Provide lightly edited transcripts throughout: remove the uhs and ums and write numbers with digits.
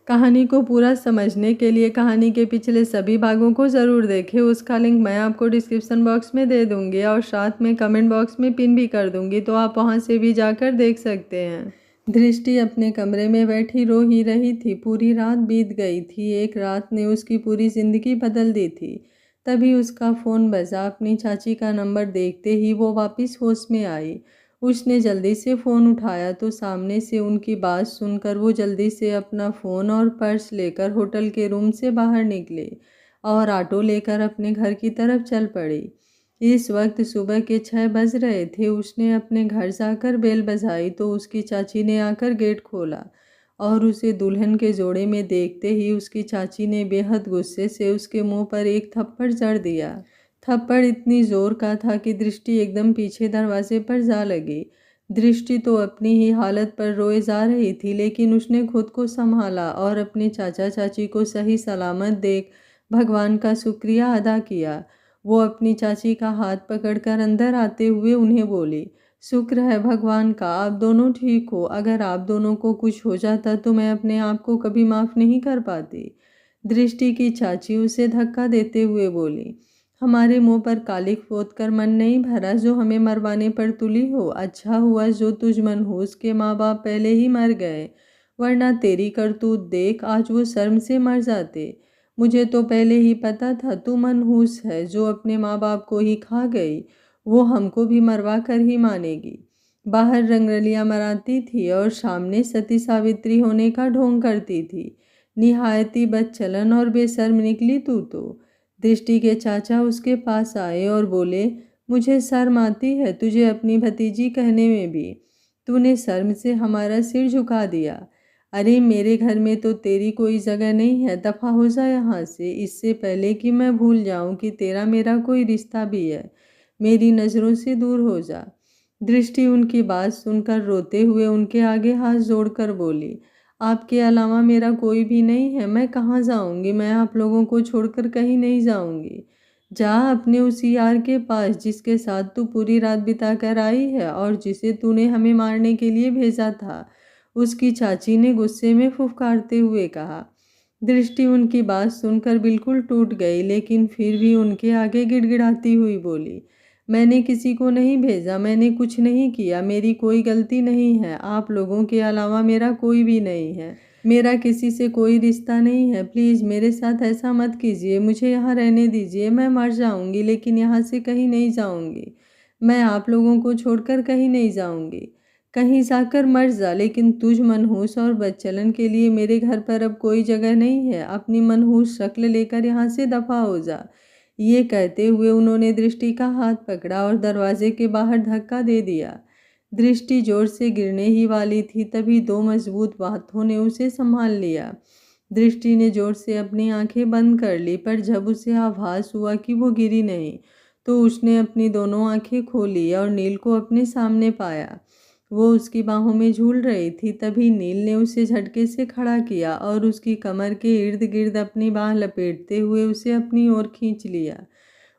कहानी को पूरा समझने के लिए कहानी के पिछले सभी भागों को ज़रूर देखें। उसका लिंक मैं आपको डिस्क्रिप्शन बॉक्स में दे दूँगी और साथ में कमेंट बॉक्स में पिन भी कर दूँगी, तो आप वहाँ से भी जाकर देख सकते हैं। दृष्टि अपने कमरे में बैठी रो ही रही थी। पूरी रात बीत गई थी। एक रात ने उसकी पूरी ज़िंदगी बदल दी थी। तभी उसका फ़ोन बजा। अपनी चाची का नंबर देखते ही वो वापस होश में आई। उसने जल्दी से फ़ोन उठाया तो सामने से उनकी बात सुनकर वो जल्दी से अपना फ़ोन और पर्स लेकर होटल के रूम से बाहर निकले और ऑटो लेकर अपने घर की तरफ चल पड़ी। इस वक्त सुबह के 6 बज रहे थे। उसने अपने घर जाकर बेल बजाई तो उसकी चाची ने आकर गेट खोला और उसे दुल्हन के जोड़े में देखते ही उसकी चाची ने बेहद गुस्से से उसके मुंह पर एक थप्पड़ जड़ दिया। थप्पड़ इतनी जोर का था कि दृष्टि एकदम पीछे दरवाजे पर जा लगी। दृष्टि तो अपनी ही हालत पर रोए जा रही थी, लेकिन उसने खुद को संभाला और अपने चाचा चाची को सही सलामत देख भगवान का शुक्रिया अदा किया। वो अपनी चाची का हाथ पकड़कर अंदर आते हुए उन्हें बोली, शुक्र है भगवान का आप दोनों ठीक हो। अगर आप दोनों को कुछ हो जाता तो मैं अपने आप को कभी माफ़ नहीं कर पाती। दृष्टि की चाची उसे धक्का देते हुए बोली, हमारे मुंह पर कालिख पोत कर मन नहीं भरा जो हमें मरवाने पर तुली हो। अच्छा हुआ जो तुझ मनहूस के माँ बाप पहले ही मर गए, वरना तेरी करतूत देख आज वो शर्म से मर जाते। मुझे तो पहले ही पता था तू मनहूस है जो अपने माँ बाप को ही खा गई, वो हमको भी मरवा कर ही मानेगी। बाहर रंगरलियाँ मनाती थी और सामने सती सावित्री होने का ढोंग करती थी। निहायती बदचलन और बेशर्म निकली तू तो। दृष्टि के चाचा उसके पास आए और बोले, मुझे शर्म आती है तुझे अपनी भतीजी कहने में भी। तूने शर्म से हमारा सिर झुका दिया। अरे मेरे घर में तो तेरी कोई जगह नहीं है, दफ़ा हो जा यहाँ से, इससे पहले कि मैं भूल जाऊँ कि तेरा मेरा कोई रिश्ता भी है। मेरी नज़रों से दूर हो जा। दृष्टि उनकी बात सुनकर रोते हुए उनके आगे हाथ जोड़कर बोली, आपके अलावा मेरा कोई भी नहीं है, मैं कहाँ जाऊँगी, मैं आप लोगों को छोड़कर कहीं नहीं जाऊँगी। जा अपने उस यार के पास जिसके साथ तू पूरी रात बिता कर आई है और जिसे तूने हमें मारने के लिए भेजा था, उसकी चाची ने गुस्से में फुफकारते हुए कहा। दृष्टि उनकी बात सुनकर बिल्कुल टूट गई, लेकिन फिर भी उनके आगे गिड़गिड़ाती हुई बोली, मैंने किसी को नहीं भेजा, मैंने कुछ नहीं किया, मेरी कोई गलती नहीं है। आप लोगों के अलावा मेरा कोई भी नहीं है, मेरा किसी से कोई रिश्ता नहीं है। प्लीज़ मेरे साथ ऐसा मत कीजिए, मुझे यहाँ रहने दीजिए। मैं मर जाऊँगी लेकिन यहाँ से कहीं नहीं जाऊँगी। मैं आप लोगों को छोड़कर कहीं नहीं जाऊँगी। कहीं जाकर मर जा, लेकिन तुझ मनहूस और बदचलन के लिए मेरे घर पर अब कोई जगह नहीं है। अपनी मनहूस शक्ल लेकर यहाँ से दफ़ा हो जा। ये कहते हुए उन्होंने दृष्टि का हाथ पकड़ा और दरवाजे के बाहर धक्का दे दिया। दृष्टि जोर से गिरने ही वाली थी, तभी दो मजबूत हाथों ने उसे संभाल लिया। दृष्टि ने जोर से अपनी आंखें बंद कर ली, पर जब उसे आभास हुआ कि वो गिरी नहीं, तो उसने अपनी दोनों आंखें खोली और नील को अपने सामने पाया। वो उसकी बाहों में झूल रही थी। तभी नील ने उसे झटके से खड़ा किया और उसकी कमर के इर्द गिर्द अपनी बाह लपेटते हुए उसे अपनी ओर खींच लिया।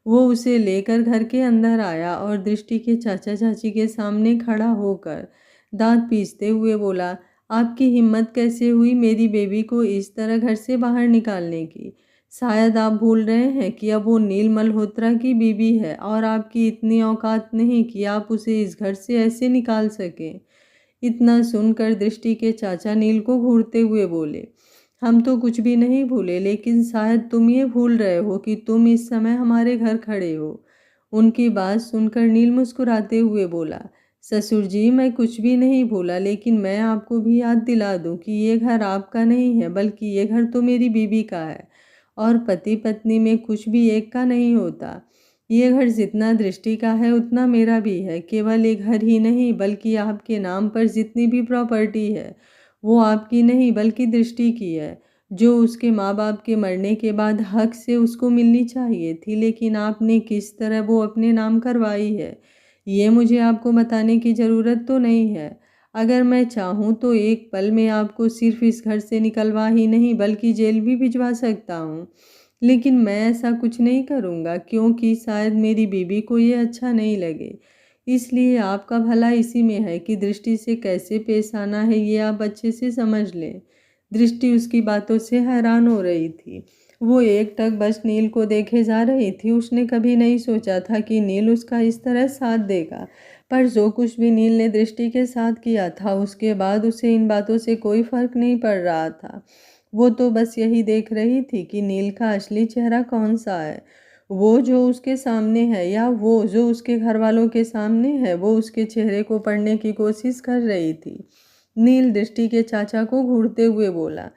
वो उसे लेकर घर के अंदर आया और दृष्टि के चाचा चाची के सामने खड़ा होकर दांत पीसते हुए बोला, आपकी हिम्मत कैसे हुई मेरी बेबी को इस तरह घर से बाहर निकालने की? शायद आप भूल रहे हैं कि अब वो नील मल्होत्रा की बीबी है और आपकी इतनी औकात नहीं कि आप उसे इस घर से ऐसे निकाल सकें। इतना सुनकर दृष्टि के चाचा नील को घूरते हुए बोले, हम तो कुछ भी नहीं भूले, लेकिन शायद तुम ये भूल रहे हो कि तुम इस समय हमारे घर खड़े हो। उनकी बात सुनकर नील मुस्कुराते हुए बोला, ससुर जी मैं कुछ भी नहीं भूला, लेकिन मैं आपको भी याद दिला दूं कि ये घर आपका नहीं है, बल्कि ये घर तो मेरी बीबी का है और पति पत्नी में कुछ भी एक का नहीं होता। ये घर जितना दृष्टि का है उतना मेरा भी है। केवल एक घर ही नहीं बल्कि आपके नाम पर जितनी भी प्रॉपर्टी है वो आपकी नहीं बल्कि दृष्टि की है, जो उसके माँ बाप के मरने के बाद हक से उसको मिलनी चाहिए थी, लेकिन आपने किस तरह वो अपने नाम करवाई है ये मुझे आपको बताने की ज़रूरत तो नहीं है। अगर मैं चाहूँ तो एक पल में आपको सिर्फ इस घर से निकलवा ही नहीं बल्कि जेल भी भिजवा सकता हूँ, लेकिन मैं ऐसा कुछ नहीं करूँगा क्योंकि शायद मेरी बीबी को ये अच्छा नहीं लगे। इसलिए आपका भला इसी में है कि दृष्टि से कैसे पेश आना है ये आप अच्छे से समझ लें। दृष्टि उसकी बातों से हैरान हो रही थी। वो एकटक बस नील को देखे जा रही थी। उसने कभी नहीं सोचा था कि नील उसका इस तरह साथ देगा, पर जो कुछ भी नील ने दृष्टि के साथ किया था उसके बाद उसे इन बातों से कोई फर्क नहीं पड़ रहा था। वो तो बस यही देख रही थी कि नील का असली चेहरा कौन सा है, वो जो उसके सामने है या वो जो उसके घर वालों के सामने है। वो उसके चेहरे को पढ़ने की कोशिश कर रही थी। नील दृष्टि के चाचा को घूरते हुए बोला,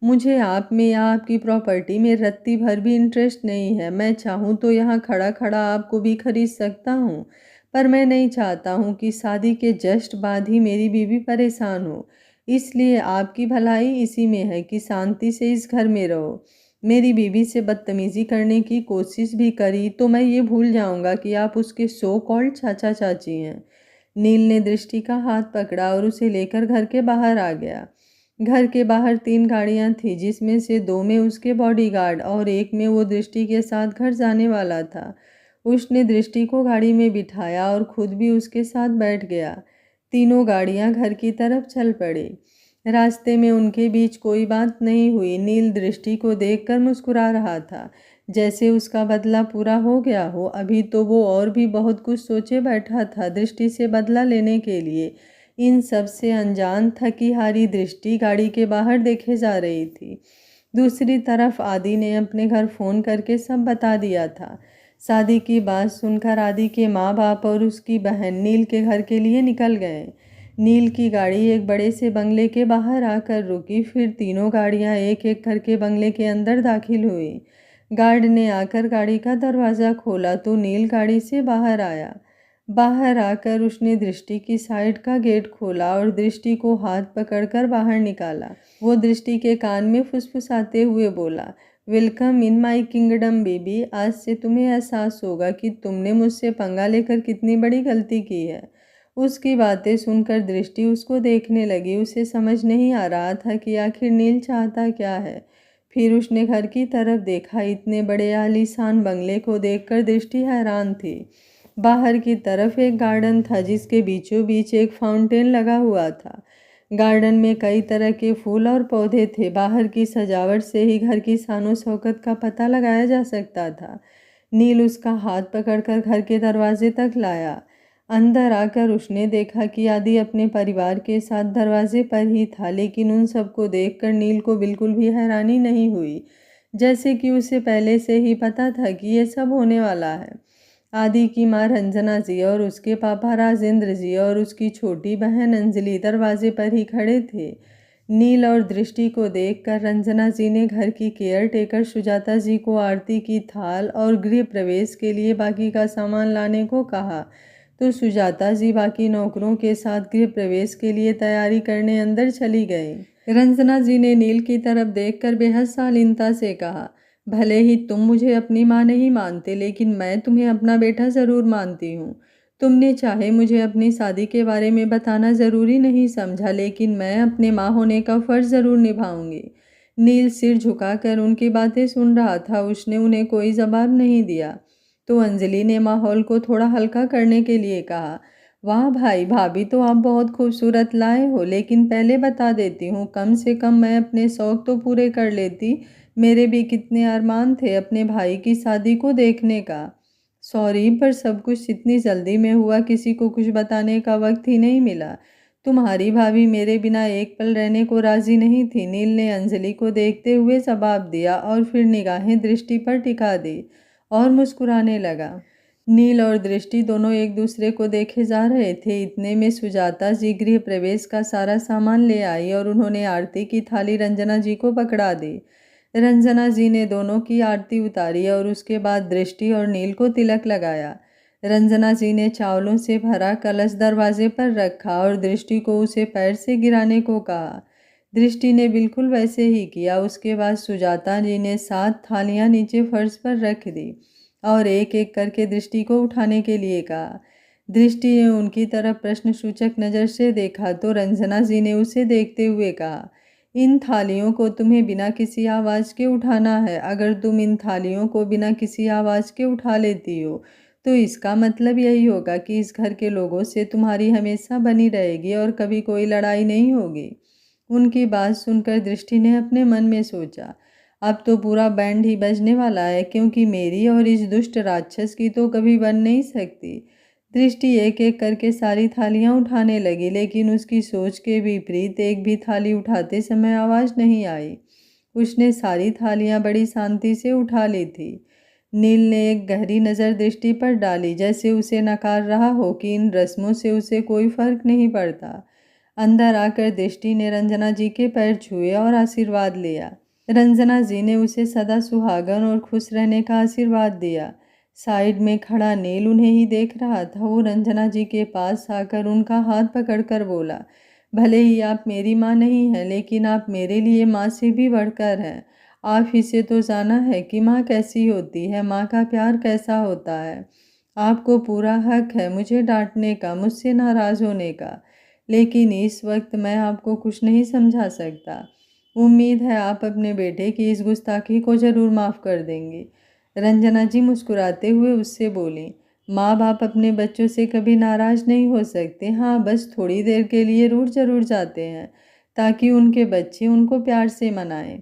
मुझे आप में या आपकी प्रॉपर्टी में रत्ती भर भी इंटरेस्ट नहीं है। मैं चाहूँ तो यहाँ खड़ा खड़ा आपको भी खरीद सकता हूँ, पर मैं नहीं चाहता हूँ कि शादी के जस्ट बाद ही मेरी बीवी परेशान हो। इसलिए आपकी भलाई इसी में है कि शांति से इस घर में रहो। मेरी बीवी से बदतमीजी करने की कोशिश भी करी तो मैं ये भूल जाऊंगा कि आप उसके सो कॉल्ड चाचा चाची हैं। नील ने दृष्टि का हाथ पकड़ा और उसे लेकर घर के बाहर आ गया। घर के बाहर 3 गाड़ियां थी, जिसमें से 2 में उसके बॉडीगार्ड और एक में वो दृष्टि के साथ घर जाने वाला था। उसने दृष्टि को गाड़ी में बिठाया और खुद भी उसके साथ बैठ गया। तीनों गाड़ियां घर की तरफ चल पड़ी। रास्ते में उनके बीच कोई बात नहीं हुई। नील दृष्टि को देखकर मुस्कुरा रहा था, जैसे उसका बदला पूरा हो गया हो। अभी तो वो और भी बहुत कुछ सोचे बैठा था। दृष्टि से बदला लेने के लिए इन सब से अनजान थकी हारी दृष्टि गाड़ी के बाहर देखे जा रही थी। दूसरी तरफ आदि ने अपने घर फ़ोन करके सब बता दिया था। शादी की बात सुनकर आदि के माँ बाप और उसकी बहन नील के घर के लिए निकल गए। नील की गाड़ी एक बड़े से बंगले के बाहर आकर रुकी। फिर तीनों गाड़ियां एक एक करके बंगले के अंदर दाखिल हुई। गार्ड ने आकर गाड़ी का दरवाज़ा खोला तो नील गाड़ी से बाहर आया। बाहर आकर उसने दृष्टि की साइड का गेट खोला और दृष्टि को हाथ पकड़कर बाहर निकाला। वो दृष्टि के कान में फुसफुसाते हुए बोला, welcome in my kingdom baby. आज से तुम्हें एहसास होगा कि तुमने मुझसे पंगा लेकर कितनी बड़ी गलती की है। उसकी बातें सुनकर दृष्टि उसको देखने लगी। उसे समझ नहीं आ रहा था कि आखिर नील चाहता क्या है। फिर उसने घर की तरफ देखा। इतने बड़े आलीशान बंगले को देखकर दृष्टि हैरान थी। बाहर की तरफ एक गार्डन था, जिसके बीचों बीच एक फाउंटेन लगा हुआ था। गार्डन में कई तरह के फूल और पौधे थे। बाहर की सजावट से ही घर की शानो शौकत का पता लगाया जा सकता था। नील उसका हाथ पकड़कर घर के दरवाजे तक लाया। अंदर आकर उसने देखा कि आदि अपने परिवार के साथ दरवाजे पर ही था, लेकिन उन सबको देखकर नील को बिल्कुल भी हैरानी नहीं हुई, जैसे कि उसे पहले से ही पता था कि ये सब होने वाला है। आदि की माँ रंजना जी और उसके पापा राजेंद्र जी और उसकी छोटी बहन अंजलि दरवाजे पर ही खड़े थे। नील और दृष्टि को देखकर रंजना जी ने घर की केयर टेकर सुजाता जी को आरती की थाल और गृह प्रवेश के लिए बाकी का सामान लाने को कहा, तो सुजाता जी बाकी नौकरों के साथ गृह प्रवेश के लिए तैयारी करने अंदर चली गई। रंजना जी ने नील की तरफ देखकर बेहद शालीनता से कहा, भले ही तुम मुझे अपनी माँ नहीं मानते, लेकिन मैं तुम्हें अपना बेटा ज़रूर मानती हूँ। तुमने चाहे मुझे अपनी शादी के बारे में बताना ज़रूरी नहीं समझा, लेकिन मैं अपने माँ होने का फ़र्ज़ ज़रूर निभाऊंगी। नील सिर झुकाकर उनकी बातें सुन रहा था। उसने उन्हें कोई जवाब नहीं दिया। तो अंजलि ने माहौल को थोड़ा हल्का करने के लिए कहा, वाह भाई भाभी, तो आप बहुत खूबसूरत लाए हो, लेकिन पहले बता देती हूँ, कम से कम मैं अपने शौक़ तो पूरे कर लेती। मेरे भी कितने अरमान थे अपने भाई की शादी को देखने का। सॉरी, पर सब कुछ इतनी जल्दी में हुआ, किसी को कुछ बताने का वक्त ही नहीं मिला। तुम्हारी भाभी मेरे बिना एक पल रहने को राजी नहीं थी। नील ने अंजलि को देखते हुए जवाब दिया और फिर निगाहें दृष्टि पर टिका दी और मुस्कुराने लगा। नील और दृष्टि दोनों एक दूसरे को देखे जा रहे थे। इतने में सुजाता जी गृह प्रवेश का सारा सामान ले आई और उन्होंने आरती की थाली रंजना जी को पकड़ा दी। रंजना जी ने दोनों की आरती उतारी और उसके बाद दृष्टि और नील को तिलक लगाया। रंजना जी ने चावलों से भरा कलश दरवाजे पर रखा और दृष्टि को उसे पैर से गिराने को कहा। दृष्टि ने बिल्कुल वैसे ही किया। उसके बाद सुजाता जी ने 7 थालियां नीचे फर्श पर रख दी और एक एक करके दृष्टि को उठाने के लिए कहा। दृष्टि ने उनकी तरफ प्रश्नसूचक नज़र से देखा तो रंजना जी ने उसे देखते हुए कहा, इन थालियों को तुम्हें बिना किसी आवाज़ के उठाना है। अगर तुम इन थालियों को बिना किसी आवाज़ के उठा लेती हो तो इसका मतलब यही होगा कि इस घर के लोगों से तुम्हारी हमेशा बनी रहेगी और कभी कोई लड़ाई नहीं होगी। उनकी बात सुनकर दृष्टि ने अपने मन में सोचा, अब तो पूरा बैंड ही बजने वाला है, क्योंकि मेरी और इस दुष्ट राक्षस की तो कभी बन नहीं सकती। दृष्टि एक एक करके सारी थालियां उठाने लगी, लेकिन उसकी सोच के विपरीत एक भी थाली उठाते समय आवाज़ नहीं आई। उसने सारी थालियां बड़ी शांति से उठा ली थी। नील ने एक गहरी नज़र दृष्टि पर डाली, जैसे उसे नकार रहा हो कि इन रस्मों से उसे कोई फर्क नहीं पड़ता। अंदर आकर दृष्टि ने रंजना जी के पैर छुए और आशीर्वाद लिया। रंजना जी ने उसे सदा सुहागन और खुश रहने का आशीर्वाद दिया। साइड में खड़ा नील उन्हें ही देख रहा था। वो रंजना जी के पास आकर उनका हाथ पकड़कर बोला, भले ही आप मेरी माँ नहीं हैं, लेकिन आप मेरे लिए माँ से भी बढ़कर हैं। आप ही से तो जाना है कि माँ कैसी होती है, माँ का प्यार कैसा होता है। आपको पूरा हक है मुझे डांटने का, मुझसे नाराज़ होने का, लेकिन इस वक्त मैं आपको कुछ नहीं समझा सकता। उम्मीद है आप अपने बेटे की इस गुस्ताखी को ज़रूर माफ़ कर देंगे। रंजना जी मुस्कुराते हुए उससे बोली, माँ बाप अपने बच्चों से कभी नाराज़ नहीं हो सकते। हाँ, बस थोड़ी देर के लिए रूठ ज़रूर जाते हैं, ताकि उनके बच्चे उनको प्यार से मनाएं।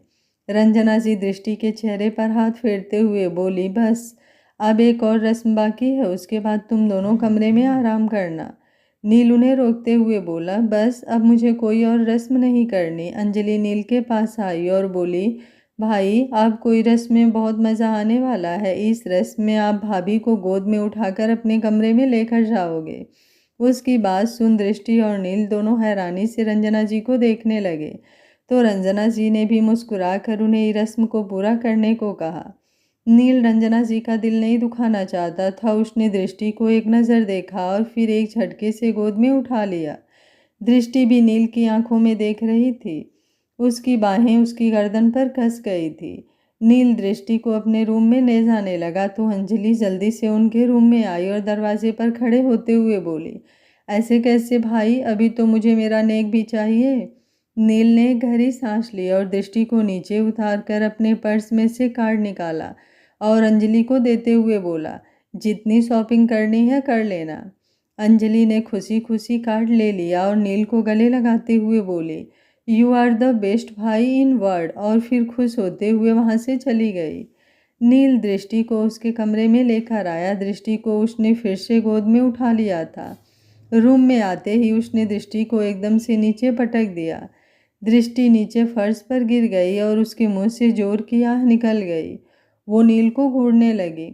रंजना जी दृष्टि के चेहरे पर हाथ फेरते हुए बोली, बस अब एक और रस्म बाकी है, उसके बाद तुम दोनों कमरे में आराम करना। नील उन्हें रोकते हुए बोला, बस अब मुझे कोई और रस्म नहीं करनी। अंजलि नील के पास आई और बोली, भाई अब कोई रस्म में बहुत मज़ा आने वाला है। इस रस्म में आप भाभी को गोद में उठाकर अपने कमरे में लेकर जाओगे। उसकी बात सुन दृष्टि और नील दोनों हैरानी से रंजना जी को देखने लगे, तो रंजना जी ने भी मुस्कुराकर उन्हें रस्म को पूरा करने को कहा। नील रंजना जी का दिल नहीं दुखाना चाहता था। उसने दृष्टि को एक नज़र देखा और फिर एक झटके से गोद में उठा लिया। दृष्टि भी नील की आंखों में देख रही थी। उसकी बाहें उसकी गर्दन पर कस गई थी। नील दृष्टि को अपने रूम में ले जाने लगा तो अंजलि जल्दी से उनके रूम में आई और दरवाजे पर खड़े होते हुए बोली, ऐसे कैसे भाई, अभी तो मुझे मेरा नेक भी चाहिए। नील ने गहरी सांस ली और दृष्टि को नीचे उतारकर अपने पर्स में से कार्ड निकाला और अंजलि को देते हुए बोला, जितनी शॉपिंग करनी है कर लेना। अंजलि ने खुशी खुशी कार्ड ले लिया और नील को गले लगाते हुए बोली, यू आर द बेस्ट भाई इन वर्ल्ड, और फिर खुश होते हुए वहाँ से चली गई। नील दृष्टि को उसके कमरे में लेकर आया। दृष्टि को उसने फिर से गोद में उठा लिया था। रूम में आते ही उसने दृष्टि को एकदम से नीचे पटक दिया। दृष्टि नीचे फर्श पर गिर गई और उसके मुंह से जोर की आह निकल गई। वो नील को घूरने लगी।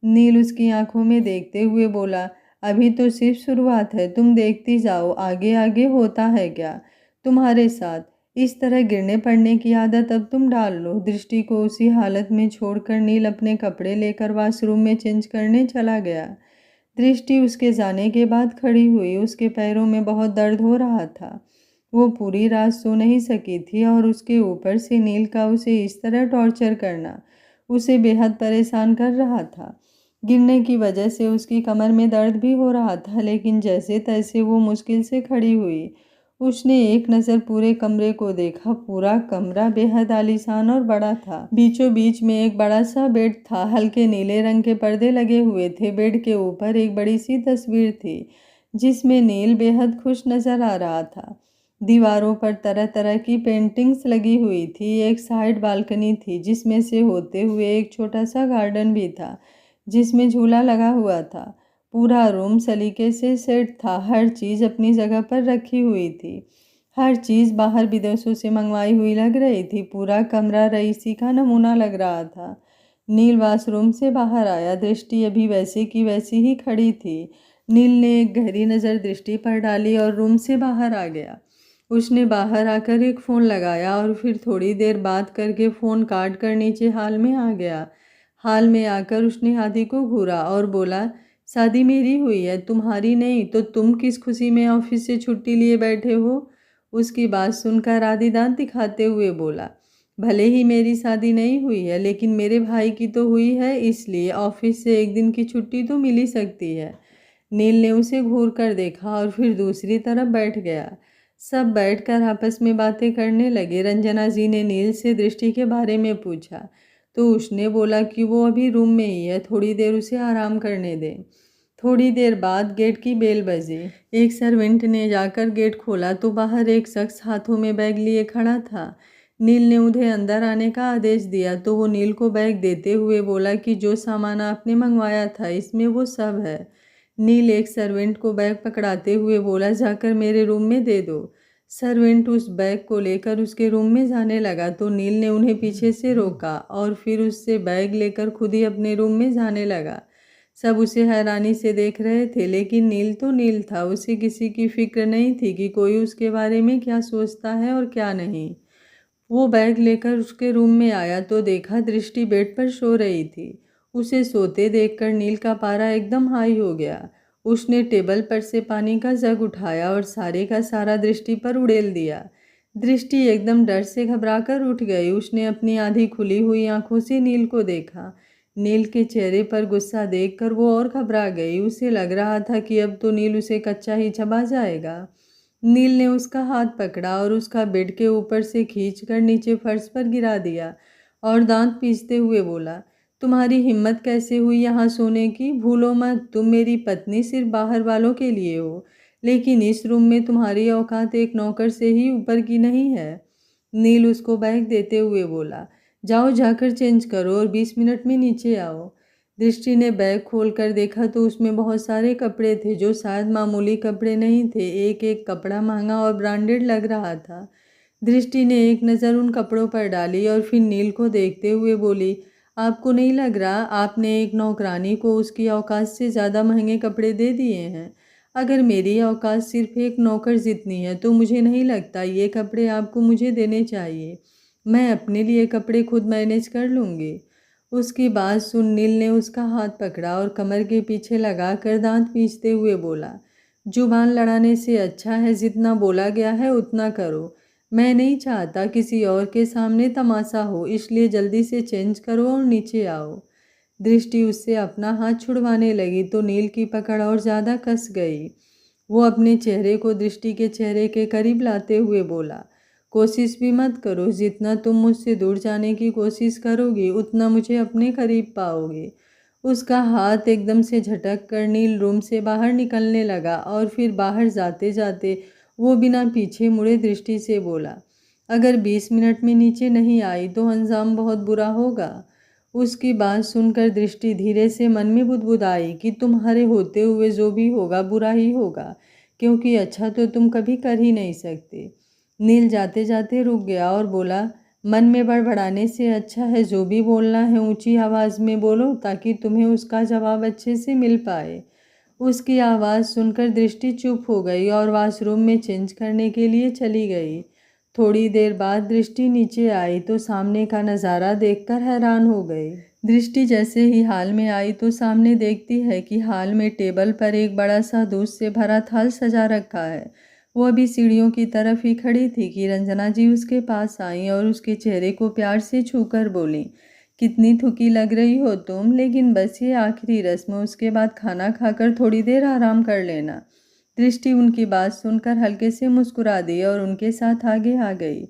नील उसकी आंखों में देखते हुए बोला, अभी तो सिर्फ शुरुआत है, तुम देखती जाओ आगे आगे होता है क्या तुम्हारे साथ। इस तरह गिरने पड़ने की आदत अब तुम डाल लो। दृष्टि को उसी हालत में छोड़कर नील अपने कपड़े लेकर वॉशरूम में चेंज करने चला गया। दृष्टि उसके जाने के बाद खड़ी हुई। उसके पैरों में बहुत दर्द हो रहा था। वो पूरी रात सो नहीं सकी थी और उसके ऊपर से नील का उसे इस तरह टॉर्चर करना उसे बेहद परेशान कर रहा था। गिरने की वजह से उसकी कमर में दर्द भी हो रहा था, लेकिन जैसे तैसे वो मुश्किल से खड़ी हुई। उसने एक नज़र पूरे कमरे को देखा। पूरा कमरा बेहद आलीशान और बड़ा था। बीचों बीच में एक बड़ा सा बेड था। हल्के नीले रंग के पर्दे लगे हुए थे। बेड के ऊपर एक बड़ी सी तस्वीर थी, जिसमें नील बेहद खुश नजर आ रहा था। दीवारों पर तरह तरह की पेंटिंग्स लगी हुई थी। एक साइड बालकनी थी, जिसमें से होते हुए एक छोटा सा गार्डन भी था, जिसमें झूला लगा हुआ था। पूरा रूम सलीके से सेट था। हर चीज़ अपनी जगह पर रखी हुई थी। हर चीज़ बाहर विदेशों से मंगवाई हुई लग रही थी। पूरा कमरा रईसी का नमूना लग रहा था। नील वॉशरूम से बाहर आया। दृष्टि अभी वैसे की वैसी ही खड़ी थी। नील ने एक गहरी नज़र दृष्टि पर डाली और रूम से बाहर आ गया। उसने बाहर आकर एक फ़ोन लगाया और फिर थोड़ी देर बात करके फ़ोन काट कर नीचे हॉल में आ गया। हॉल में आकर उसने हादी को घूरा और बोला, शादी मेरी हुई है, तुम्हारी नहीं, तो तुम किस खुशी में ऑफिस से छुट्टी लिए बैठे हो। उसकी बात सुनकर आदि दांत दिखाते हुए बोला, भले ही मेरी शादी नहीं हुई है, लेकिन मेरे भाई की तो हुई है, इसलिए ऑफिस से एक दिन की छुट्टी तो मिल ही सकती है। नील ने उसे घूर कर देखा और फिर दूसरी तरफ बैठ गया। सब बैठकर आपस में बातें करने लगे। रंजना जी ने नील से दृष्टि के बारे में पूछा, तो उसने बोला कि वो अभी रूम में ही है, थोड़ी देर उसे आराम करने दें। थोड़ी देर बाद गेट की बेल बजी। एक सर्वेंट ने जाकर गेट खोला तो बाहर एक शख्स हाथों में बैग लिए खड़ा था। नील ने उन्हें अंदर आने का आदेश दिया तो वो नील को बैग देते हुए बोला कि जो सामान आपने मंगवाया था इसमें वो सब है। नील एक सर्वेंट को बैग पकड़ाते हुए बोला, जाकर मेरे रूम में दे दो। सर्वेंट उस बैग को लेकर उसके रूम में जाने लगा तो नील ने उन्हें पीछे से रोका और फिर उससे बैग लेकर खुद ही अपने रूम में जाने लगा। सब उसे हैरानी से देख रहे थे, लेकिन नील तो नील था। उसे किसी की फिक्र नहीं थी कि कोई उसके बारे में क्या सोचता है और क्या नहीं। वो बैग लेकर उसके रूम में आया तो देखा दृष्टि बेड पर सो रही थी। उसे सोते देखकर नील का पारा एकदम हाई हो गया। उसने टेबल पर से पानी का जग उठाया और सारे का सारा दृष्टि पर उड़ेल दिया। दृष्टि एकदम डर से घबराकर उठ गई। उसने अपनी आधी खुली हुई आंखों से नील को देखा। नील के चेहरे पर गुस्सा देखकर वो और घबरा गई। उसे लग रहा था कि अब तो नील उसे कच्चा ही चबा जाएगा। नील ने उसका हाथ पकड़ा और उसका बेड के ऊपर से खींचकर नीचे फर्श पर गिरा दिया और दांत पीसते हुए बोला, तुम्हारी हिम्मत कैसे हुई यहाँ सोने की? भूलो मत, तुम मेरी पत्नी सिर्फ बाहर वालों के लिए हो, लेकिन इस रूम में तुम्हारी औकात एक नौकर से ही ऊपर की नहीं है। नील उसको बैग देते हुए बोला, जाओ जाकर चेंज करो और 20 मिनट में नीचे आओ। दृष्टि ने बैग खोलकर देखा तो उसमें बहुत सारे कपड़े थे जो शायद मामूली कपड़े नहीं थे। एक एक कपड़ा महंगा और ब्रांडेड लग रहा था। दृष्टि ने एक नज़र उन कपड़ों पर डाली और फिर नील को देखते हुए बोली, आपको नहीं लग रहा आपने एक नौकरानी को उसकी औकात से ज़्यादा महंगे कपड़े दे दिए हैं? अगर मेरी औकात सिर्फ एक नौकर जितनी है तो मुझे नहीं लगता ये कपड़े आपको मुझे देने चाहिए। मैं अपने लिए कपड़े खुद मैनेज कर लूँगी। उसकी बात सुन नील ने उसका हाथ पकड़ा और कमर के पीछे लगाकर दांत पीसते हुए बोला, जुबान लड़ाने से अच्छा है जितना बोला गया है उतना करो। मैं नहीं चाहता किसी और के सामने तमाशा हो, इसलिए जल्दी से चेंज करो और नीचे आओ। दृष्टि उससे अपना हाथ छुड़वाने लगी तो नील की पकड़ और ज़्यादा कस गई। वो अपने चेहरे को दृष्टि के चेहरे के करीब लाते हुए बोला, कोशिश भी मत करो, जितना तुम मुझसे दूर जाने की कोशिश करोगी उतना मुझे अपने करीब पाओगे। उसका हाथ एकदम से झटक कर नील रूम से बाहर निकलने लगा और फिर बाहर जाते जाते वो बिना पीछे मुड़े दृष्टि से बोला, अगर 20 मिनट में नीचे नहीं आई तो अंजाम बहुत बुरा होगा। उसकी बात सुनकर दृष्टि धीरे से मन में बुदबुदाई कि तुम्हारे होते हुए जो भी होगा बुरा ही होगा, क्योंकि अच्छा तो तुम कभी कर ही नहीं सकते। नील जाते जाते रुक गया और बोला, मन में बड़बड़ाने से अच्छा है जो भी बोलना है ऊंची आवाज़ में बोलो ताकि तुम्हें उसका जवाब अच्छे से मिल पाए। उसकी आवाज़ सुनकर दृष्टि चुप हो गई और वॉशरूम में चेंज करने के लिए चली गई। थोड़ी देर बाद दृष्टि नीचे आई तो सामने का नज़ारा देखकर हैरान हो गई। दृष्टि जैसे ही हाल में आई तो सामने देखती है कि हाल में टेबल पर एक बड़ा सा दूध से भरा थाल सजा रखा है। वो अभी सीढ़ियों की तरफ ही खड़ी थी कि रंजना जी उसके पास आईं और उसके चेहरे को प्यार से छूकर बोलीं, कितनी थकी लग रही हो तुम, लेकिन बस ये आखिरी रस्म, उसके बाद खाना खाकर थोड़ी देर आराम कर लेना। दृष्टि उनकी बात सुनकर हल्के से मुस्कुरा दी और उनके साथ आगे आ गई।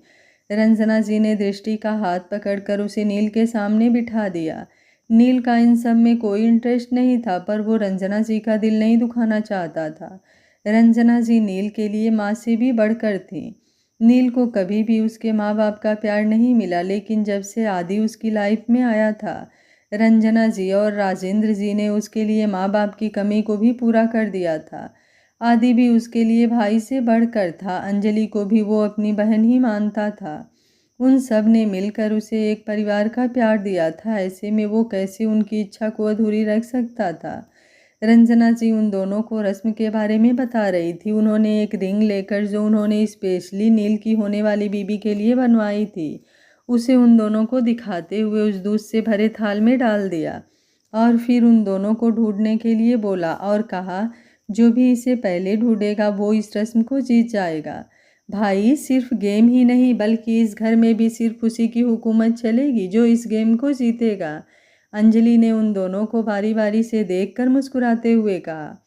रंजना जी ने दृष्टि का हाथ पकड़कर उसे नील के सामने बिठा दिया। नील का इन सब में कोई इंटरेस्ट नहीं था, पर वो रंजना जी का दिल नहीं दुखाना चाहता था। रंजना जी नील के लिए माँ से भी बढ़कर थी। नील को कभी भी उसके माँ बाप का प्यार नहीं मिला, लेकिन जब से आदि उसकी लाइफ में आया था, रंजना जी और राजेंद्र जी ने उसके लिए माँ बाप की कमी को भी पूरा कर दिया था। आदि भी उसके लिए भाई से बढ़कर था। अंजलि को भी वो अपनी बहन ही मानता था। उन सब ने मिलकर उसे एक परिवार का प्यार दिया था। ऐसे में वो कैसे उनकी इच्छा को अधूरी रख सकता था। रंजना जी उन दोनों को रस्म के बारे में बता रही थी। उन्होंने एक रिंग लेकर जो उन्होंने स्पेशली नील की होने वाली बीबी के लिए बनवाई थी, उसे उन दोनों को दिखाते हुए उस दूध से भरे थाल में डाल दिया और फिर उन दोनों को ढूंढने के लिए बोला और कहा, जो भी इसे पहले ढूंढेगा वो इस रस्म को जीत जाएगा। भाई, सिर्फ गेम ही नहीं बल्कि इस घर में भी सिर्फ उसी की हुकूमत चलेगी जो इस गेम को जीतेगा। अंजलि ने उन दोनों को बारी बारी से देखकर मुस्कुराते हुए कहा।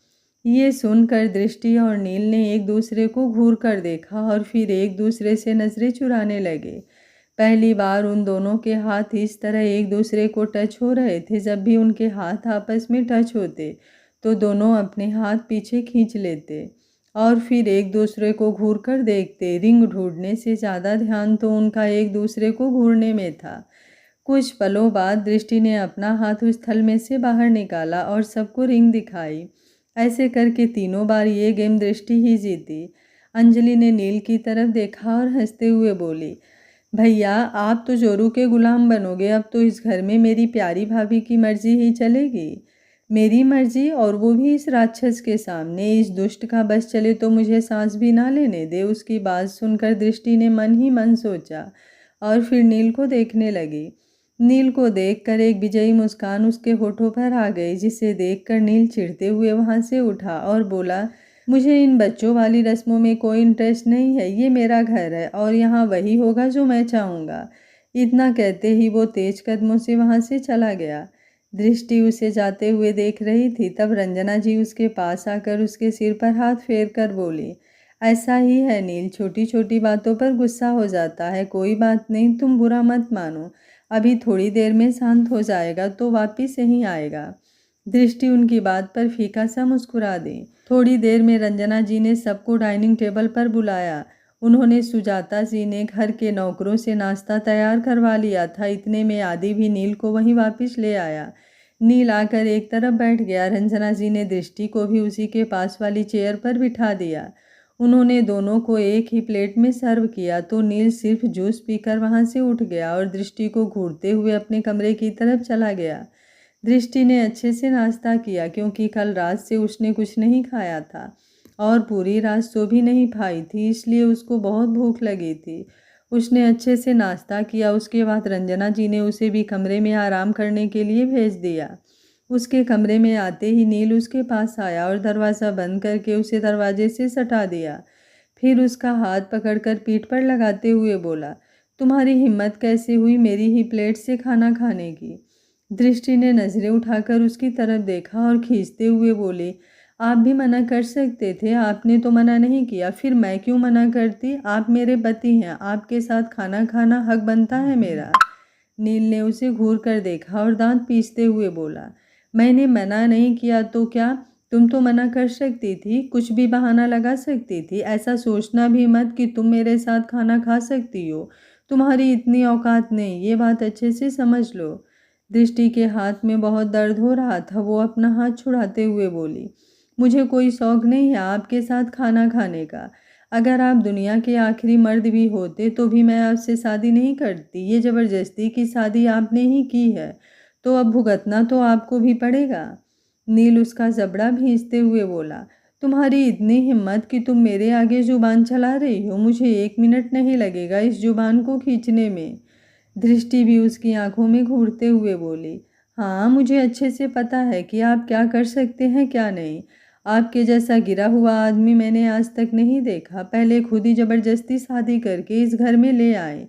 ये सुनकर दृष्टि और नील ने एक दूसरे को घूर कर देखा और फिर एक दूसरे से नजरें चुराने लगे। पहली बार उन दोनों के हाथ इस तरह एक दूसरे को टच हो रहे थे। जब भी उनके हाथ आपस में टच होते तो दोनों अपने हाथ पीछे खींच लेते और फिर एक दूसरे को घूर कर देखते। रिंग ढूंढने से ज़्यादा ध्यान तो उनका एक दूसरे को घूरने में था। कुछ पलों बाद दृष्टि ने अपना हाथ उस थल में से बाहर निकाला और सबको रिंग दिखाई। ऐसे करके तीनों बार ये गेम दृष्टि ही जीती। अंजलि ने नील की तरफ देखा और हंसते हुए बोली, भैया आप तो जोरू के गुलाम बनोगे, अब तो इस घर में मेरी प्यारी भाभी की मर्जी ही चलेगी। मेरी मर्जी, और वो भी इस राक्षस के सामने। इस दुष्ट का बस चले तो मुझे सांस भी ना लेने दे। उसकी बात सुनकर दृष्टि ने मन ही मन सोचा और फिर नील को देखने लगी। नील को देखकर एक विजयी मुस्कान उसके होठों पर आ गई, जिसे देखकर नील चिढ़ते हुए वहां से उठा और बोला, मुझे इन बच्चों वाली रस्मों में कोई इंटरेस्ट नहीं है। ये मेरा घर है और यहाँ वही होगा जो मैं चाहूँगा। इतना कहते ही वो तेज कदमों से वहाँ से चला गया। दृष्टि उसे जाते हुए देख रही थी। तब रंजना जी उसके पास आकर उसके सिर पर हाथ फेर कर बोली, ऐसा ही है नील, छोटी छोटी बातों पर गुस्सा हो जाता है। कोई बात नहीं, तुम बुरा मत मानो, अभी थोड़ी देर में शांत हो जाएगा तो वापिस यहीं आएगा। दृष्टि उनकी बात पर फीका सा मुस्कुरा दी। थोड़ी देर में रंजना जी ने सबको डाइनिंग टेबल पर बुलाया। उन्होंने सुजाता जी ने घर के नौकरों से नाश्ता तैयार करवा लिया था। इतने में आदि भी नील को वहीं वापस ले आया। नील आकर एक तरफ बैठ गया। रंजना जी ने दृष्टि को भी उसी के पास वाली चेयर पर बिठा दिया। उन्होंने दोनों को एक ही प्लेट में सर्व किया तो नील सिर्फ जूस पीकर वहां से उठ गया और दृष्टि को घूरते हुए अपने कमरे की तरफ चला गया। दृष्टि ने अच्छे से नाश्ता किया क्योंकि कल रात से उसने कुछ नहीं खाया था और पूरी रात सो भी नहीं पाई थी, इसलिए उसको बहुत भूख लगी थी। उसने अच्छे से नाश्ता किया। उसके बाद रंजना जी ने उसे भी कमरे में आराम करने के लिए भेज दिया। उसके कमरे में आते ही नील उसके पास आया और दरवाज़ा बंद करके उसे दरवाजे से सटा दिया। फिर उसका हाथ पकड़कर पीठ पर लगाते हुए बोला, तुम्हारी हिम्मत कैसे हुई मेरी ही प्लेट से खाना खाने की। दृष्टि ने नज़रें उठाकर उसकी तरफ देखा और खींचते हुए बोली, आप भी मना कर सकते थे, आपने तो मना नहीं किया, फिर मैं क्यों मना करती। आप मेरे पति हैं, आपके साथ खाना खाना हक बनता है मेरा। नील ने उसे घूर कर देखा और दांत पीसते हुए बोला, मैंने मना नहीं किया तो क्या, तुम तो मना कर सकती थी, कुछ भी बहाना लगा सकती थी। ऐसा सोचना भी मत कि तुम मेरे साथ खाना खा सकती हो। तुम्हारी इतनी औकात नहीं, ये बात अच्छे से समझ लो। दृष्टि के हाथ में बहुत दर्द हो रहा था। वो अपना हाथ छुड़ाते हुए बोली, मुझे कोई शौक़ नहीं है आपके साथ खाना खाने का। अगर आप दुनिया के आखिरी मर्द भी होते तो भी मैं आपसे शादी नहीं करती। ये ज़बरदस्ती की शादी आपने ही की है, तो अब भुगतना तो आपको भी पड़ेगा। नील उसका जबड़ा भींचते हुए बोला, तुम्हारी इतनी हिम्मत कि तुम मेरे आगे जुबान चला रही हो। मुझे 1 मिनट नहीं लगेगा इस जुबान को खींचने में। दृष्टि भी उसकी आंखों में घूरते हुए बोली, हाँ मुझे अच्छे से पता है कि आप क्या कर सकते हैं क्या नहीं। आपके जैसा गिरा हुआ आदमी मैंने आज तक नहीं देखा। पहले खुद ही ज़बरदस्ती शादी करके इस घर में ले आए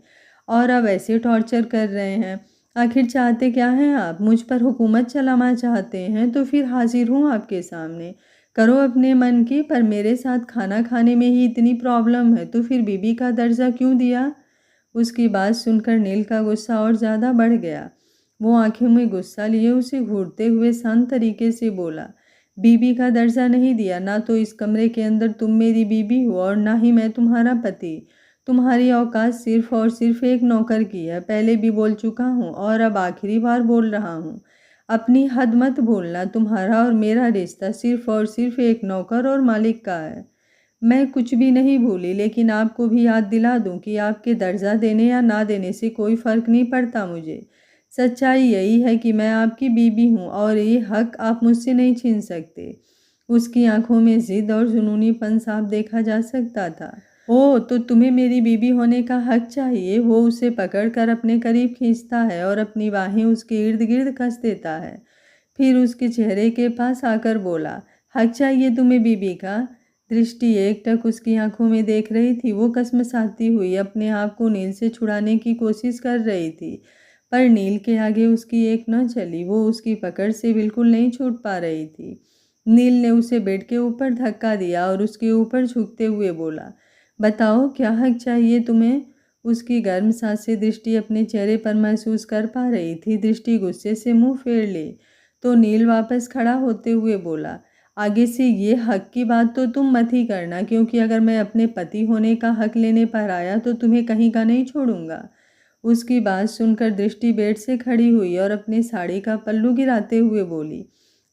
और अब ऐसे टॉर्चर कर रहे हैं। आखिर चाहते क्या हैं आप, मुझ पर हुकूमत चलाना चाहते हैं तो फिर हाजिर हूँ आपके सामने, करो अपने मन की। पर मेरे साथ खाना खाने में ही इतनी प्रॉब्लम है तो फिर बीबी का दर्जा क्यों दिया। उसकी बात सुनकर नील का गुस्सा और ज़्यादा बढ़ गया। वो आंखों में गुस्सा लिए उसे घूरते हुए शांत तरीके से बोला, बीबी का दर्जा नहीं दिया, ना तो इस कमरे के अंदर तुम मेरी बीबी हो और ना ही मैं तुम्हारा पति। तुम्हारी औकात सिर्फ और सिर्फ एक नौकर की है। पहले भी बोल चुका हूँ और अब आखिरी बार बोल रहा हूँ, अपनी हद मत भूलना। तुम्हारा और मेरा रिश्ता सिर्फ और सिर्फ एक नौकर और मालिक का है। मैं कुछ भी नहीं भूली, लेकिन आपको भी याद दिला दूं कि आपके दर्जा देने या ना देने से कोई फ़र्क नहीं पड़ता मुझे। सच्चाई यही है कि मैं आपकी बीबी हूँ और ये हक आप मुझसे नहीं छीन सकते। उसकी आंखों में जिद और जुनूनीपन साफ देखा जा सकता था। ओह, तो तुम्हें मेरी बीबी होने का हक चाहिए। वो उसे पकड़कर अपने करीब खींचता है और अपनी बाहें उसके इर्द गिर्द कस देता है। फिर उसके चेहरे के पास आकर बोला, हक चाहिए तुम्हें बीबी का। दृष्टि एकटक उसकी आंखों में देख रही थी। वो कसमसाती हुई अपने आप को नील से छुड़ाने की कोशिश कर रही थी, पर नील के आगे उसकी एक न चली। वो उसकी पकड़ से बिल्कुल नहीं छूट पा रही थी। नील ने उसे बेड के ऊपर धक्का दिया और उसके ऊपर झुकते हुए बोला, बताओ क्या हक चाहिए तुम्हें। उसकी गर्म सांसें दृष्टि अपने चेहरे पर महसूस कर पा रही थी। दृष्टि गुस्से से मुंह फेर ली तो नील वापस खड़ा होते हुए बोला, आगे से ये हक की बात तो तुम मत ही करना, क्योंकि अगर मैं अपने पति होने का हक लेने पर आया तो तुम्हें कहीं का नहीं छोड़ूंगा। उसकी बात सुनकर दृष्टि बेड से खड़ी हुई और अपनी साड़ी का पल्लू गिराते हुए बोली,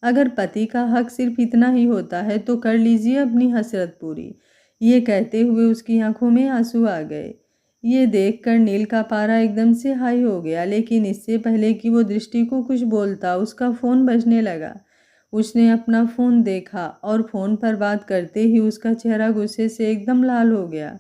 अगर पति का हक सिर्फ इतना ही होता है तो कर लीजिए अपनी हसरत पूरी। ये कहते हुए उसकी आंखों में आंसू आ गए। ये देखकर नील का पारा एकदम से हाई हो गया, लेकिन इससे पहले कि वो दृष्टि को कुछ बोलता उसका फ़ोन बजने लगा। उसने अपना फ़ोन देखा और फ़ोन पर बात करते ही उसका चेहरा गुस्से से एकदम लाल हो गया।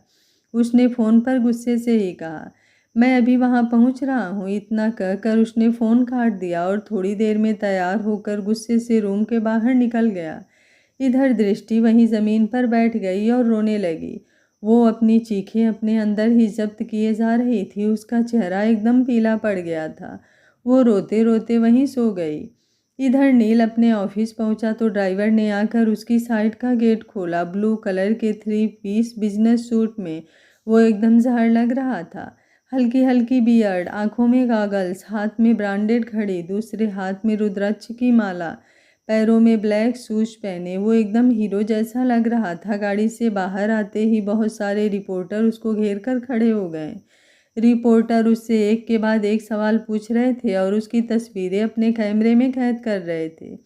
उसने फ़ोन पर गुस्से से ही कहा, मैं अभी वहाँ पहुँच रहा हूँ। इतना कहकर उसने फ़ोन काट दिया और थोड़ी देर में तैयार होकर गुस्से से रूम के बाहर निकल गया। इधर दृष्टि वहीं ज़मीन पर बैठ गई और रोने लगी। वो अपनी चीखें अपने अंदर ही जब्त किए जा रही थी। उसका चेहरा एकदम पीला पड़ गया था। वो रोते रोते वहीं सो गई। इधर नील अपने ऑफिस पहुंचा तो ड्राइवर ने आकर उसकी साइड का गेट खोला। ब्लू कलर के 3 पीस बिजनेस सूट में वो एकदम जहर लग रहा था। हल्की हल्की बियर्ड, आंखों में गॉगल्स, हाथ में ब्रांडेड घड़ी, दूसरे हाथ में रुद्राक्ष की माला, पैरों में ब्लैक शूज पहने वो एकदम हीरो जैसा लग रहा था। गाड़ी से बाहर आते ही बहुत सारे रिपोर्टर उसको घेर कर खड़े हो गए। रिपोर्टर उससे एक के बाद एक सवाल पूछ रहे थे और उसकी तस्वीरें अपने कैमरे में कैद कर रहे थे।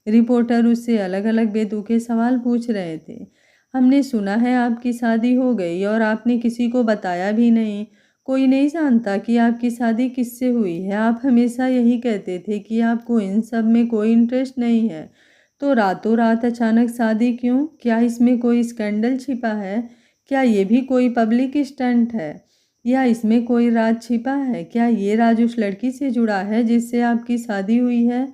रिपोर्टर उससे अलग अलग बेतुके सवाल पूछ रहे थे। हमने सुना है आपकी शादी हो गई और आपने किसी को बताया भी नहीं। कोई नहीं जानता कि आपकी शादी किससे हुई है। आप हमेशा यही कहते थे कि आपको इन सब में कोई इंटरेस्ट नहीं है, तो रातों रात अचानक शादी क्यों? क्या इसमें कोई स्कैंडल छिपा है? क्या ये भी कोई पब्लिक स्टंट है, या इसमें कोई राज छिपा है? क्या ये राज उस लड़की से जुड़ा है जिससे आपकी शादी हुई है?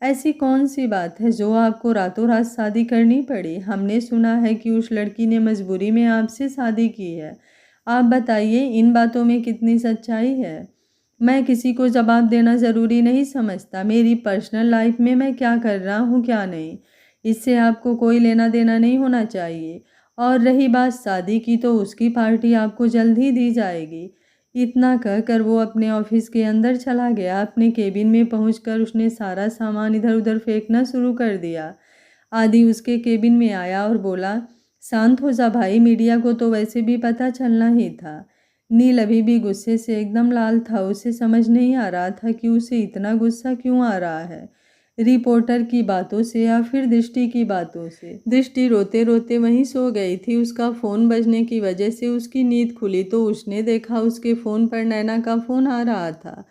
ऐसी कौन सी बात है जो आपको रातों रात शादी करनी पड़ी? हमने सुना है कि उस लड़की ने मजबूरी में आपसे शादी की है। आप बताइए इन बातों में कितनी सच्चाई है? मैं किसी को जवाब देना ज़रूरी नहीं समझता। मेरी पर्सनल लाइफ में मैं क्या कर रहा हूँ क्या नहीं, इससे आपको कोई लेना देना नहीं होना चाहिए। और रही बात शादी की, तो उसकी पार्टी आपको जल्द ही दी जाएगी। इतना कहकर वो अपने ऑफिस के अंदर चला गया। अपने केबिन में पहुंचकर उसने सारा सामान इधर उधर फेंकना शुरू कर दिया। आदि उसके केबिन में आया और बोला, शांत हो जा भाई, मीडिया को तो वैसे भी पता चलना ही था। नील अभी भी गुस्से से एकदम लाल था। उसे समझ नहीं आ रहा था कि उसे इतना गुस्सा क्यों आ रहा है, रिपोर्टर की बातों से या फिर दृष्टि की बातों से। दृष्टि रोते रोते वहीं सो गई थी। उसका फ़ोन बजने की वजह से उसकी नींद खुली तो उसने देखा उसके फ़ोन पर नैना का फ़ोन आ रहा था।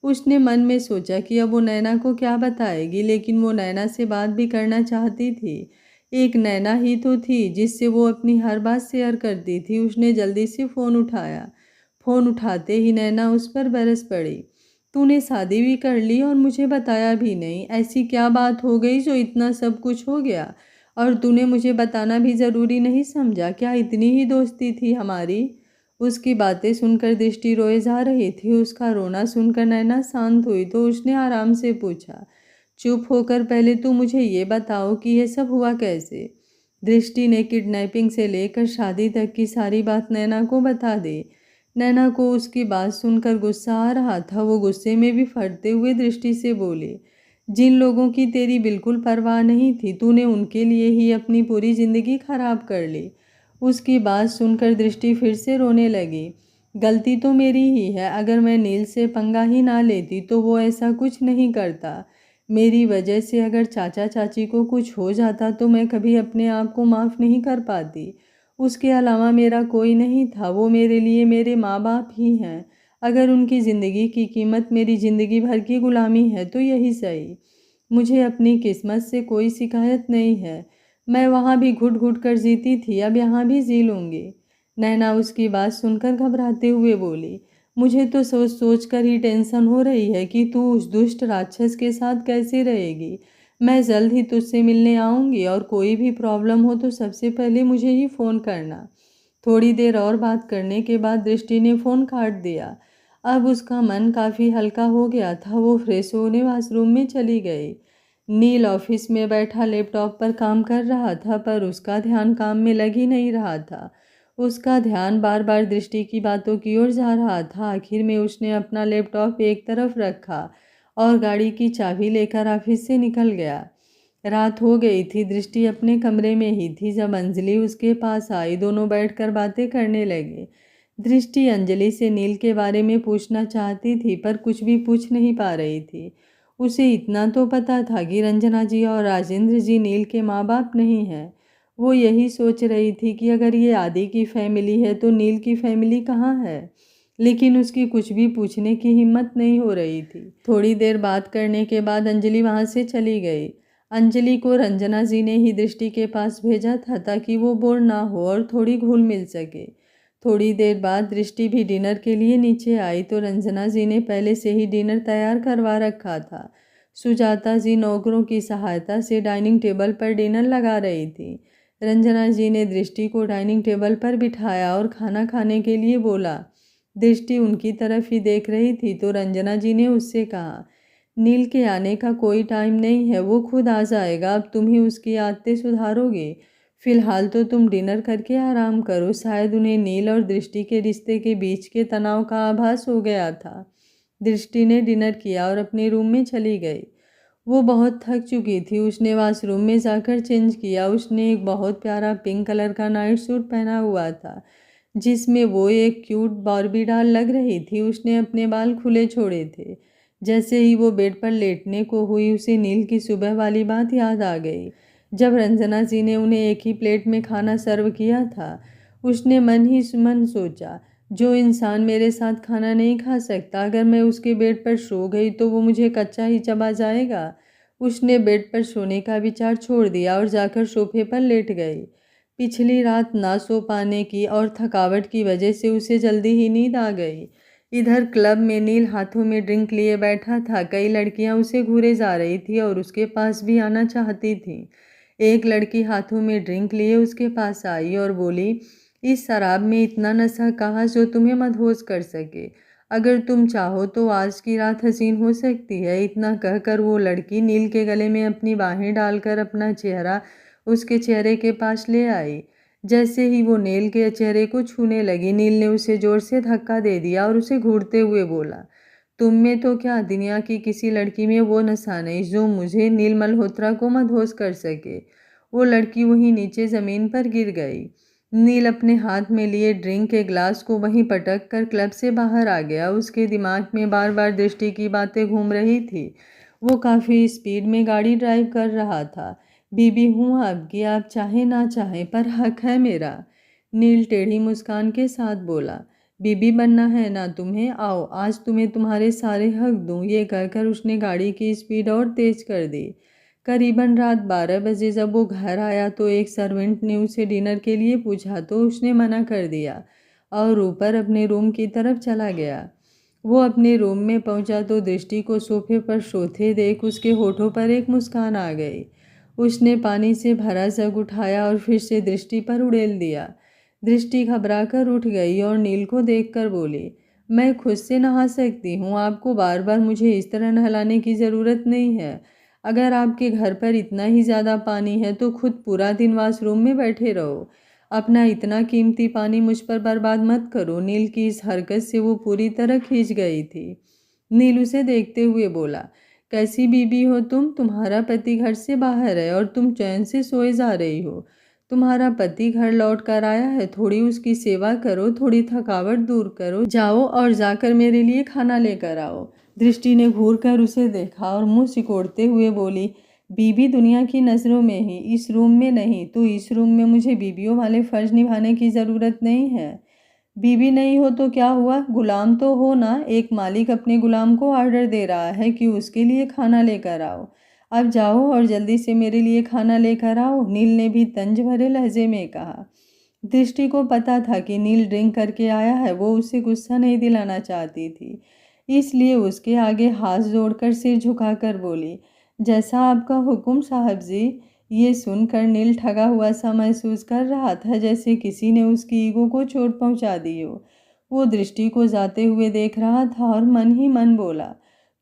उसने मन में सोचा कि अब वो नैना को क्या बताएगी, लेकिन वो नैना से बात भी करना चाहती थी। एक नैना ही तो थी जिससे वो अपनी हर बात शेयर करती थी। उसने जल्दी से फ़ोन उठाया। फ़ोन उठाते ही नैना उस पर बरस पड़ी, तूने शादी भी कर ली और मुझे बताया भी नहीं। ऐसी क्या बात हो गई जो इतना सब कुछ हो गया और तूने मुझे बताना भी ज़रूरी नहीं समझा? क्या इतनी ही दोस्ती थी हमारी? उसकी बातें सुनकर दृष्टि रोए जा रही थी। उसका रोना सुनकर नैना शांत हुई तो उसने आराम से पूछा, चुप होकर पहले तू मुझे ये बताओ कि यह सब हुआ कैसे? दृष्टि ने किडनैपिंग से लेकर शादी तक की सारी बात नैना को बता दी। नैना को उसकी बात सुनकर गुस्सा आ रहा था। वो गुस्से में भी फटते हुए दृष्टि से बोली, जिन लोगों की तेरी बिल्कुल परवाह नहीं थी, तूने उनके लिए ही अपनी पूरी ज़िंदगी खराब कर ली। उसकी बात सुनकर दृष्टि फिर से रोने लगी। गलती तो मेरी ही है। अगर मैं नील से पंगा ही ना लेती तो वो ऐसा कुछ नहीं करता। मेरी वजह से अगर चाचा चाची को कुछ हो जाता तो मैं कभी अपने आप को माफ़ नहीं कर पाती। उसके अलावा मेरा कोई नहीं था। वो मेरे लिए मेरे माँ बाप ही हैं। अगर उनकी ज़िंदगी की कीमत मेरी ज़िंदगी भर की गुलामी है तो यही सही। मुझे अपनी किस्मत से कोई शिकायत नहीं है। मैं वहाँ भी घुट घुट कर जीती थी, अब यहाँ भी जी लूँगी। नैना उसकी बात सुनकर घबराते हुए बोली, मुझे तो सोच सोच कर ही टेंशन हो रही है कि तू उस दुष्ट राक्षस के साथ कैसे रहेगी। मैं जल्द ही तुझसे मिलने आऊँगी और कोई भी प्रॉब्लम हो तो सबसे पहले मुझे ही फ़ोन करना। थोड़ी देर और बात करने के बाद दृष्टि ने फ़ोन काट दिया। अब उसका मन काफ़ी हल्का हो गया था। वो फ्रेश होने वॉशरूम में चली गई। नील ऑफिस में बैठा लैपटॉप पर काम कर रहा था, पर उसका ध्यान काम में लग ही नहीं रहा था। उसका ध्यान बार बार दृष्टि की बातों की ओर जा रहा था। आखिर में उसने अपना लैपटॉप एक तरफ रखा और गाड़ी की चाबी लेकर ऑफिस से निकल गया। रात हो गई थी। दृष्टि अपने कमरे में ही थी जब अंजलि उसके पास आई। दोनों बैठकर बातें करने लगे। दृष्टि अंजलि से नील के बारे में पूछना चाहती थी पर कुछ भी पूछ नहीं पा रही थी। उसे इतना तो पता था कि रंजना जी और राजेंद्र जी नील के माँ बाप नहीं हैं। वो यही सोच रही थी कि अगर ये आदि की फैमिली है तो नील की फैमिली कहाँ है, लेकिन उसकी कुछ भी पूछने की हिम्मत नहीं हो रही थी। थोड़ी देर बात करने के बाद अंजलि वहाँ से चली गई। अंजलि को रंजना जी ने ही दृष्टि के पास भेजा था ताकि वो बोर ना हो और थोड़ी घुल मिल सके। थोड़ी देर बाद दृष्टि भी डिनर के लिए नीचे आई तो रंजना जी ने पहले से ही डिनर तैयार करवा रखा था। सुजाता जी नौकरों की सहायता से डाइनिंग टेबल पर डिनर लगा रही थी। रंजना जी ने दृष्टि को डाइनिंग टेबल पर बिठाया और खाना खाने के लिए बोला। दृष्टि उनकी तरफ ही देख रही थी तो रंजना जी ने उससे कहा, नील के आने का कोई टाइम नहीं है, वो खुद आ जाएगा। अब तुम ही उसकी आदतें सुधारोगे। फिलहाल तो तुम डिनर करके आराम करो। शायद उन्हें नील और दृष्टि के रिश्ते के बीच के तनाव का आभास हो गया था। दृष्टि ने डिनर किया और अपने रूम में चली गई। वो बहुत थक चुकी थी। उसने वॉशरूम में जाकर चेंज किया। उसने एक बहुत प्यारा पिंक कलर का नाइट सूट पहना हुआ था जिसमें वो एक क्यूट बार्बी डॉल लग रही थी। उसने अपने बाल खुले छोड़े थे। जैसे ही वो बेड पर लेटने को हुई उसे नील की सुबह वाली बात याद आ गई जब रंजना जी ने उन्हें एक ही प्लेट में खाना सर्व किया था। उसने मन ही मन सोचा, जो इंसान मेरे साथ खाना नहीं खा सकता, अगर मैं उसके बेड पर सो गई तो वो मुझे कच्चा ही चबा जाएगा। उसने बेड पर सोने का विचार छोड़ दिया और जाकर सोफे पर लेट गई। पिछली रात ना सो पाने की और थकावट की वजह से उसे जल्दी ही नींद आ गई। इधर क्लब में नील हाथों में ड्रिंक लिए बैठा था। कई लड़कियां उसे घूरे जा रही थी और उसके पास भी आना चाहती थी। एक लड़की हाथों में ड्रिंक लिए उसके पास आई और बोली, इस शराब में इतना नशा कहाँ जो तुम्हें मदहोश कर सके। अगर तुम चाहो तो आज की रात हसीन हो सकती है। इतना कहकर वो लड़की नील के गले में अपनी बाहें डालकर अपना चेहरा उसके चेहरे के पास ले आई। जैसे ही वो नील के चेहरे को छूने लगी, नील ने उसे जोर से धक्का दे दिया और उसे घूरते हुए बोला, तुम में तो क्या दुनिया की किसी लड़की में वो नशा नहीं जो मुझे नील मल्होत्रा को मदहोश कर सके। वो लड़की वहीं नीचे ज़मीन पर गिर गई। नील अपने हाथ में लिए ड्रिंक के ग्लास को वहीं पटक कर क्लब से बाहर आ गया। उसके दिमाग में बार बार दृष्टि की बातें घूम रही थी। वो काफ़ी स्पीड में गाड़ी ड्राइव कर रहा था। बीबी हूँ आपकी, आप चाहे ना चाहें पर हक है मेरा, नील टेढ़ी मुस्कान के साथ बोला। बीबी बनना है ना तुम्हें, आओ आज तुम्हें तुम्हारे सारे हक दूँ। ये कहकर उसने गाड़ी की स्पीड और तेज कर दी। करीबन रात 12 बजे जब वो घर आया तो एक सर्वेंट ने उसे डिनर के लिए पूछा तो उसने मना कर दिया और ऊपर अपने रूम की तरफ चला गया। वो अपने रूम में पहुंचा तो दृष्टि को सोफे पर सोते देख उसके होठों पर एक मुस्कान आ गई। उसने पानी से भरा जग उठाया और फिर से दृष्टि पर उड़ेल दिया। दृष्टि घबराकर उठ गई और नील को देखकर बोली, मैं खुद से नहा सकती हूँ, आपको बार बार मुझे इस तरह नहलाने की ज़रूरत नहीं है। अगर आपके घर पर इतना ही ज़्यादा पानी है तो खुद पूरा दिन वॉशरूम में बैठे रहो। अपना इतना कीमती पानी मुझ पर बर्बाद मत करो। नील की इस हरकत से वो पूरी तरह खींच गई थी। नील उसे देखते हुए बोला, कैसी बीबी हो तुम? तुम्हारा पति घर से बाहर है और तुम चैन से सोए जा रही हो। तुम्हारा पति घर लौट कर आया है, थोड़ी उसकी सेवा करो, थोड़ी थकावट दूर करो। जाओ और जाकर मेरे लिए खाना लेकर आओ। दृष्टि ने घूर कर उसे देखा और मुंह सिकोड़ते हुए बोली, बीबी दुनिया की नज़रों में ही, इस रूम में नहीं। तो इस रूम में मुझे बीबियों वाले फ़र्ज निभाने की ज़रूरत नहीं है। बीबी नहीं हो तो क्या हुआ, गुलाम तो हो ना। एक मालिक अपने गुलाम को ऑर्डर दे रहा है कि उसके लिए खाना लेकर आओ। अब जाओ और जल्दी से मेरे लिए खाना लेकर आओ, नील ने भी तंज भरे लहजे में कहा। दृष्टि को पता था कि नील ड्रिंक करके आया है। वो उसे गुस्सा नहीं दिलाना चाहती थी, इसलिए उसके आगे हाथ जोड़कर सिर झुकाकर बोली, जैसा आपका हुक्म साहब जी। ये सुनकर नील ठगा हुआ सा महसूस कर रहा था, जैसे किसी ने उसकी ईगो को चोट पहुंचा दी हो। वो दृष्टि को जाते हुए देख रहा था और मन ही मन बोला,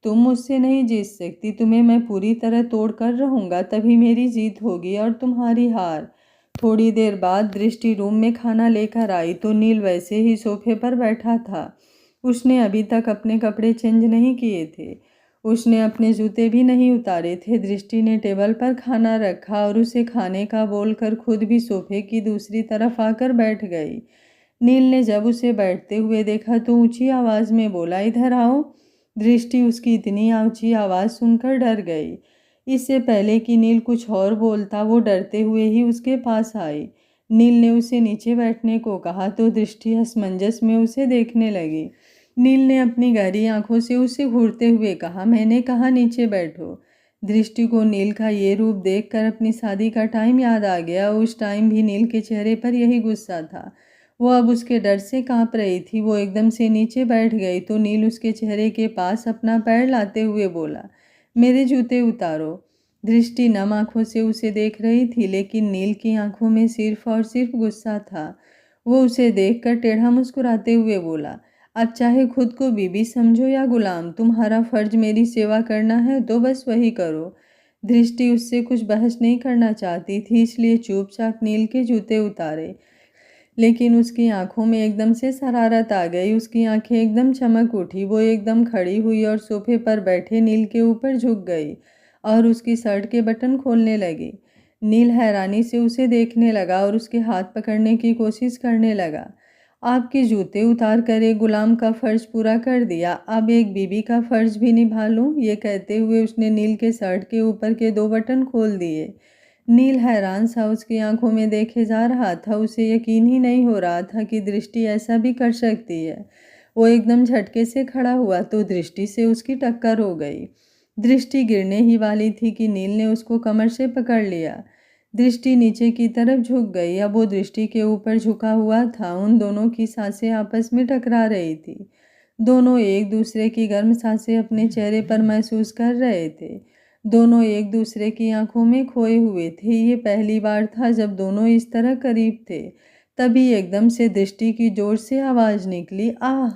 तुम मुझसे नहीं जीत सकती, तुम्हें मैं पूरी तरह तोड़ कर रहूँगा, तभी मेरी जीत होगी और तुम्हारी हार। थोड़ी देर बाद दृष्टि रूम में खाना लेकर आई तो नील वैसे ही सोफे पर बैठा था। उसने अभी तक अपने कपड़े चेंज नहीं किए थे। उसने अपने जूते भी नहीं उतारे थे। दृष्टि ने टेबल पर खाना रखा और उसे खाने का बोलकर खुद भी सोफे की दूसरी तरफ आकर बैठ गई। नील ने जब उसे बैठते हुए देखा तो ऊंची आवाज़ में बोला, इधर आओ। दृष्टि उसकी इतनी ऊंची आवाज़ सुनकर डर गई। इससे पहले कि नील कुछ और बोलता वो डरते हुए ही उसके पास आई। नील ने उसे नीचे बैठने को कहा तो दृष्टि असमंजस में उसे देखने लगी। नील ने अपनी गहरी आंखों से उसे घूरते हुए कहा, मैंने कहा नीचे बैठो। दृष्टि को नील का ये रूप देखकर अपनी शादी का टाइम याद आ गया। उस टाइम भी नील के चेहरे पर यही गुस्सा था। वो अब उसके डर से कांप रही थी। वो एकदम से नीचे बैठ गई तो नील उसके चेहरे के पास अपना पैर लाते हुए बोला, मेरे जूते उतारो। दृष्टि नम आंखों से उसे देख रही थी, लेकिन नील की आंखों में सिर्फ और सिर्फ गुस्सा था। वो उसे देखकर टेढ़ा मुस्कुराते हुए बोला, अब चाहे खुद को बीबी समझो या गुलाम, तुम्हारा फर्ज मेरी सेवा करना है तो बस वही करो। दृष्टि उससे कुछ बहस नहीं करना चाहती थी, इसलिए चुपचाप नील के जूते उतारे। लेकिन उसकी आंखों में एकदम से शरारत आ गई। उसकी आंखें एकदम चमक उठी। वो एकदम खड़ी हुई और सोफे पर बैठे नील के ऊपर झुक गई और उसकी शर्ट के बटन खोलने लगी। नील हैरानी से उसे देखने लगा और उसके हाथ पकड़ने की कोशिश करने लगा। आपके जूते उतार कर एक गुलाम का फ़र्ज पूरा कर दिया, अब एक बीबी का फ़र्ज भी निभा लूं। ये कहते हुए उसने नील के शर्ट के ऊपर के 2 बटन खोल दिए। नील हैरान सा उसकी आंखों में देखे जा रहा था। उसे यकीन ही नहीं हो रहा था कि दृष्टि ऐसा भी कर सकती है। वो एकदम झटके से खड़ा हुआ तो दृष्टि से उसकी टक्कर हो गई। दृष्टि गिरने ही वाली थी कि नील ने उसको कमर से पकड़ लिया। दृष्टि नीचे की तरफ झुक गई। अब वो दृष्टि के ऊपर झुका हुआ था। उन दोनों की सांसें आपस में टकरा रही थी। दोनों एक दूसरे की गर्म सांसें अपने चेहरे पर महसूस कर रहे थे। दोनों एक दूसरे की आंखों में खोए हुए थे। ये पहली बार था जब दोनों इस तरह करीब थे। तभी एकदम से दृष्टि की जोर से आवाज़ निकली, आह!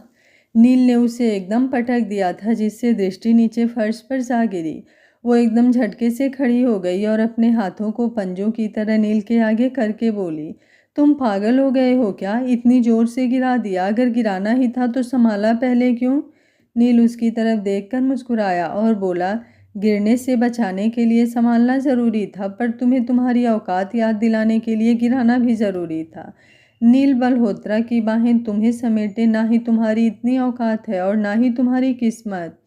नील ने उसे एकदम पटक दिया था, जिससे दृष्टि नीचे फर्श पर जा गिरी। वो एकदम झटके से खड़ी हो गई और अपने हाथों को पंजों की तरह नील के आगे करके बोली, तुम पागल हो गए हो क्या? इतनी जोर से गिरा दिया। अगर गिराना ही था तो संभाला पहले क्यों? नील उसकी तरफ देखकर मुस्कुराया और बोला, गिरने से बचाने के लिए संभालना ज़रूरी था, पर तुम्हें तुम्हारी औकात याद दिलाने के लिए गिराना भी ज़रूरी था। नील मल्होत्रा की बाहें तुम्हें समेटे, ना ही तुम्हारी इतनी औकात है और ना ही तुम्हारी किस्मत।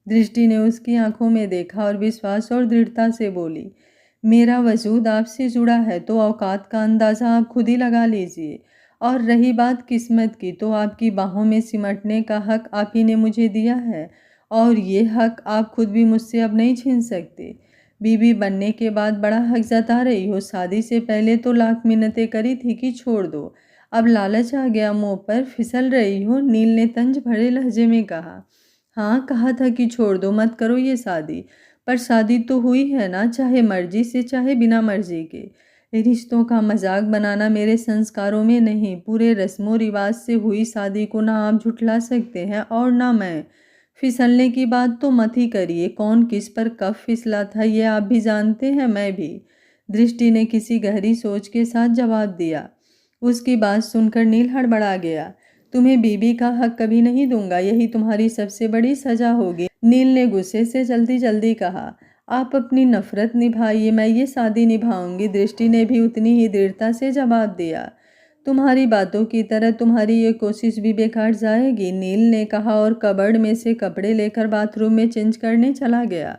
दृष्टि ने उसकी आंखों में देखा और विश्वास और दृढ़ता से बोली, मेरा वजूद आपसे जुड़ा है तो औकात का अंदाज़ा आप खुद ही लगा लीजिए। और रही बात किस्मत की, तो आपकी बाहों में सिमटने का हक आप ही ने मुझे दिया है और ये हक आप खुद भी मुझसे अब नहीं छीन सकते। बीबी बनने के बाद बड़ा हक जता रही हो। शादी से पहले तो लाख मिन्नतें करी थी कि छोड़ दो, अब लालच आ गया, मुंह पर फिसल रही हो। नील ने तंज भरे लहजे में कहा, हाँ कहा था कि छोड़ दो, मत करो ये शादी, पर शादी तो हुई है ना, चाहे मर्जी से चाहे बिना मर्जी के। रिश्तों का मजाक बनाना मेरे संस्कारों में नहीं। पूरे रस्मों रिवाज से हुई शादी को ना आप झुठला सकते हैं और ना मैं। फिसलने की बात तो मत ही करिए। कौन किस पर कब फिसला था ये आप भी जानते हैं, मैं भी। दृष्टि ने किसी गहरी सोच के साथ जवाब दिया। उसकी बात सुनकर नील हड़बड़ा गया। तुम्हें बीबी का हक कभी नहीं दूंगा, यही तुम्हारी सबसे बड़ी सजा होगी। नील ने गुस्से से जल्दी जल्दी कहा, आप अपनी नफरत निभाइए, मैं ये शादी निभाऊंगी। दृष्टि ने भी उतनी ही दृढ़ता से जवाब दिया, तुम्हारी बातों की तरह तुम्हारी ये कोशिश भी बेकार जाएगी, नील ने कहा और कबर्ड में से कपड़े लेकर बाथरूम में चेंज करने चला गया।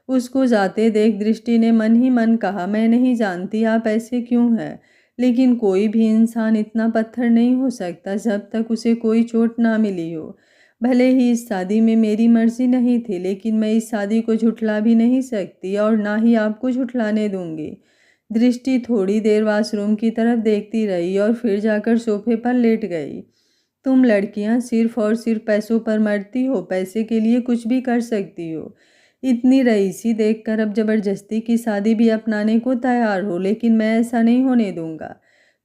उसको जाते देख दृष्टि ने मन ही मन कहा, मैं नहीं जानती आप ऐसे क्यों हैं, लेकिन कोई भी इंसान इतना पत्थर नहीं हो सकता जब तक उसे कोई चोट ना मिली हो। भले ही इस शादी में मेरी मर्जी नहीं थी, लेकिन मैं इस शादी को झुठला भी नहीं सकती और ना ही आपको झुठलाने दूंगी। दृष्टि थोड़ी देर वॉशरूम की तरफ देखती रही और फिर जाकर सोफे पर लेट गई। तुम लड़कियां सिर्फ और सिर्फ पैसों पर मरती हो, पैसे के लिए कुछ भी कर सकती हो। इतनी रईसी देखकर अब जबरदस्ती की शादी भी अपनाने को तैयार हो, लेकिन मैं ऐसा नहीं होने दूंगा।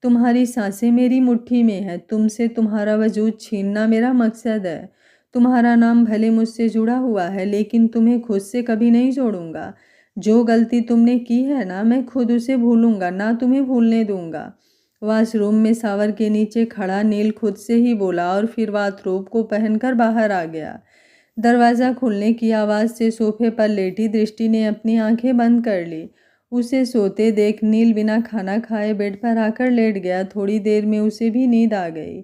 तुम्हारी सांसें मेरी मुट्ठी में है, तुमसे तुम्हारा वजूद छीनना मेरा मकसद है। तुम्हारा नाम भले मुझसे जुड़ा हुआ है, लेकिन तुम्हें खुद से कभी नहीं जोड़ूंगा। जो गलती तुमने की है ना, मैं खुद उसे भूलूंगा, ना तुम्हें भूलने दूंगा। वॉशरूम में शावर के नीचे खड़ा नील खुद से ही बोला और फिर बाथरोब को पहनकर बाहर आ गया। दरवाज़ा खुलने की आवाज़ से सोफे पर लेटी दृष्टि ने अपनी आंखें बंद कर ली। उसे सोते देख नील बिना खाना खाए बेड पर आकर लेट गया। थोड़ी देर में उसे भी नींद आ गई।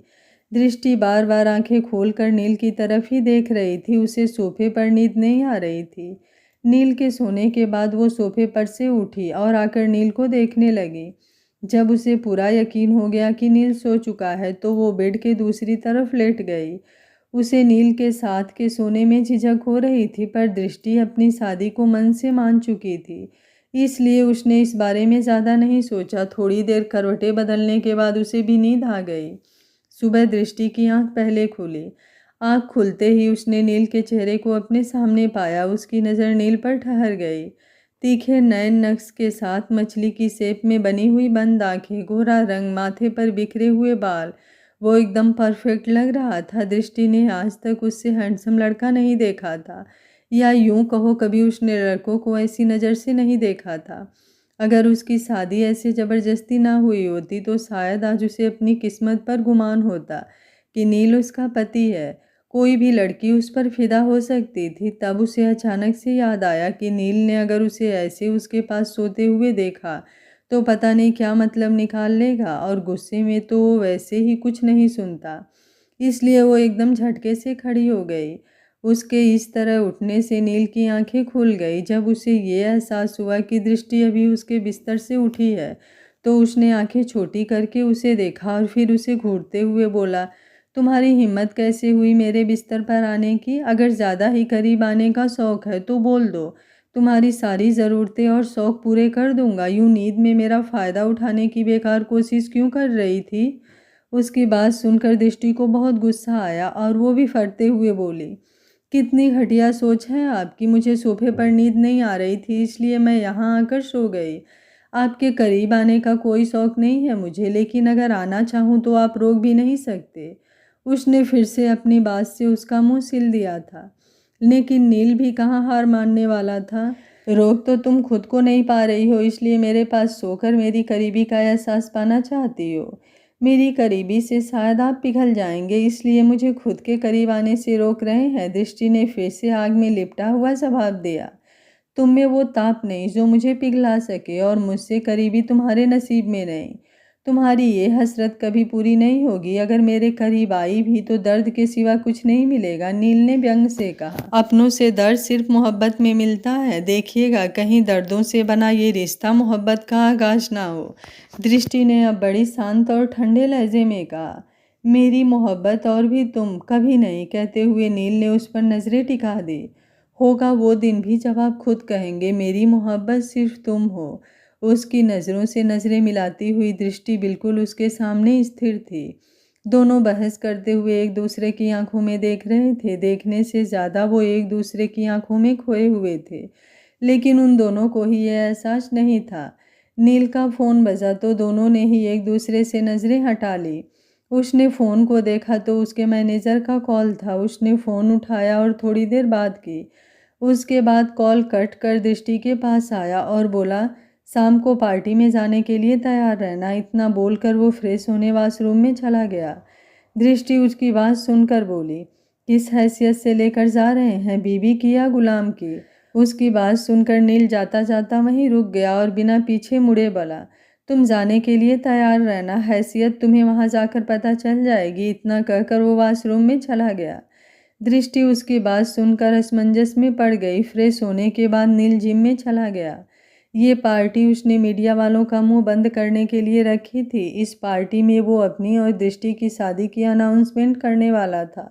दृष्टि बार बार आंखें खोलकर नील की तरफ ही देख रही थी। उसे सोफे पर नींद नहीं आ रही थी। नील के सोने के बाद वो सोफे पर से उठी और आकर नील को देखने लगी। जब उसे पूरा यकीन हो गया कि नील सो चुका है तो वो बेड के दूसरी तरफ लेट गई। उसे नील के साथ के सोने में झिझक हो रही थी, पर दृष्टि अपनी शादी को मन से मान चुकी थी, इसलिए उसने इस बारे में ज़्यादा नहीं सोचा। थोड़ी देर करवटें बदलने के बाद उसे भी नींद आ गई। सुबह दृष्टि की आंख पहले खुली। आंख खुलते ही उसने नील के चेहरे को अपने सामने पाया। उसकी नज़र नील पर ठहर गई। तीखे नयन नक्श के साथ मछली की शेप में बनी हुई बंद आंखें, गोरा रंग, माथे पर बिखरे हुए बाल, वो एकदम परफेक्ट लग रहा था। दृष्टि ने आज तक उससे हैंडसम लड़का नहीं देखा था, या यूं कहो कभी उसने लड़कों को ऐसी नज़र से नहीं देखा था। अगर उसकी शादी ऐसे ज़बरदस्ती ना हुई होती तो शायद आज उसे अपनी किस्मत पर गुमान होता कि नील उसका पति है। कोई भी लड़की उस पर फिदा हो सकती थी। तब उसे अचानक से याद आया कि नील ने अगर उसे ऐसे उसके पास सोते हुए देखा तो पता नहीं क्या मतलब निकाल लेगा, और गुस्से में तो वो वैसे ही कुछ नहीं सुनता। इसलिए वो एकदम झटके से खड़ी हो गई। उसके इस तरह उठने से नील की आंखें खुल गई। जब उसे ये एहसास हुआ कि दृष्टि अभी उसके बिस्तर से उठी है तो उसने आंखें छोटी करके उसे देखा और फिर उसे घूरते हुए बोला, तुम्हारी हिम्मत कैसे हुई मेरे बिस्तर पर आने की? अगर ज़्यादा ही करीब आने का शौक़ है तो बोल दो, तुम्हारी सारी ज़रूरतें और शौक़ पूरे कर दूंगा। यूँ नींद में मेरा फ़ायदा उठाने की बेकार कोशिश क्यों कर रही थी? उसकी बात सुनकर दृष्टि को बहुत गुस्सा आया और वो भी फटते हुए बोली, कितनी घटिया सोच है आपकी। मुझे सोफे पर नींद नहीं आ रही थी, इसलिए मैं यहाँ आकर सो गई। आपके करीब आने का कोई शौक़ नहीं है मुझे, लेकिन अगर आना चाहूँ तो आप रोक भी नहीं सकते। उसने फिर से अपनी बात से उसका मुंह सिल दिया था, लेकिन नील भी कहाँ हार मानने वाला था। रोक तो तुम खुद को नहीं पा रही हो, इसलिए मेरे पास सोकर मेरी करीबी का एहसास पाना चाहती हो। मेरी करीबी से शायद आप पिघल जाएंगे, इसलिए मुझे खुद के करीब आने से रोक रहे हैं। दृष्टि ने फिर से आग में लिपटा हुआ जवाब दिया, तुम में वो ताप नहीं जो मुझे पिघला सके, और मुझसे करीबी तुम्हारे नसीब में नहीं। तुम्हारी ये हसरत कभी पूरी नहीं होगी। अगर मेरे करीब आई भी तो दर्द के सिवा कुछ नहीं मिलेगा। नील ने व्यंग से कहा, अपनों से दर्द सिर्फ मोहब्बत में मिलता है। देखिएगा कहीं दर्दों से बना ये रिश्ता मोहब्बत का आगाज ना हो। दृष्टि ने अब बड़ी शांत और ठंडे लहजे में कहा, मेरी मोहब्बत और भी तुम, कभी नहीं। कहते हुए नील ने उस पर नजरें टिका दी। होगा वो दिन भी जब आप खुद कहेंगे मेरी मोहब्बत सिर्फ तुम हो। उसकी नज़रों से नज़रें मिलाती हुई दृष्टि बिल्कुल उसके सामने स्थिर थी। दोनों बहस करते हुए एक दूसरे की आंखों में देख रहे थे। देखने से ज़्यादा वो एक दूसरे की आंखों में खोए हुए थे, लेकिन उन दोनों को ही यह एहसास नहीं था। नील का फ़ोन बजा तो दोनों ने ही एक दूसरे से नज़रें हटा ली। उसने फ़ोन को देखा तो उसके मैनेजर का कॉल था। उसने फ़ोन उठाया और थोड़ी देर बात की। उसके बाद कॉल कट कर दृष्टि के पास आया और बोला, शाम को पार्टी में जाने के लिए तैयार रहना। इतना बोलकर वो फ्रेश होने वॉशरूम में चला गया। दृष्टि उसकी बात सुनकर बोली, किस हैसियत से लेकर जा रहे हैं, बीवी की या गुलाम की? उसकी बात सुनकर नील जाता जाता वहीं रुक गया और बिना पीछे मुड़े बोला, तुम जाने के लिए तैयार रहना, हैसियत तुम्हें वहां जाकर पता चल जाएगी। इतना कहकर वो वॉशरूम में चला गया। दृष्टि उसकी बात सुनकर असमंजस में पड़ गई। फ्रेश होने के बाद नील जिम में चला गया। ये पार्टी उसने मीडिया वालों का मुंह बंद करने के लिए रखी थी। इस पार्टी में वो अपनी और दृष्टि की शादी की अनाउंसमेंट करने वाला था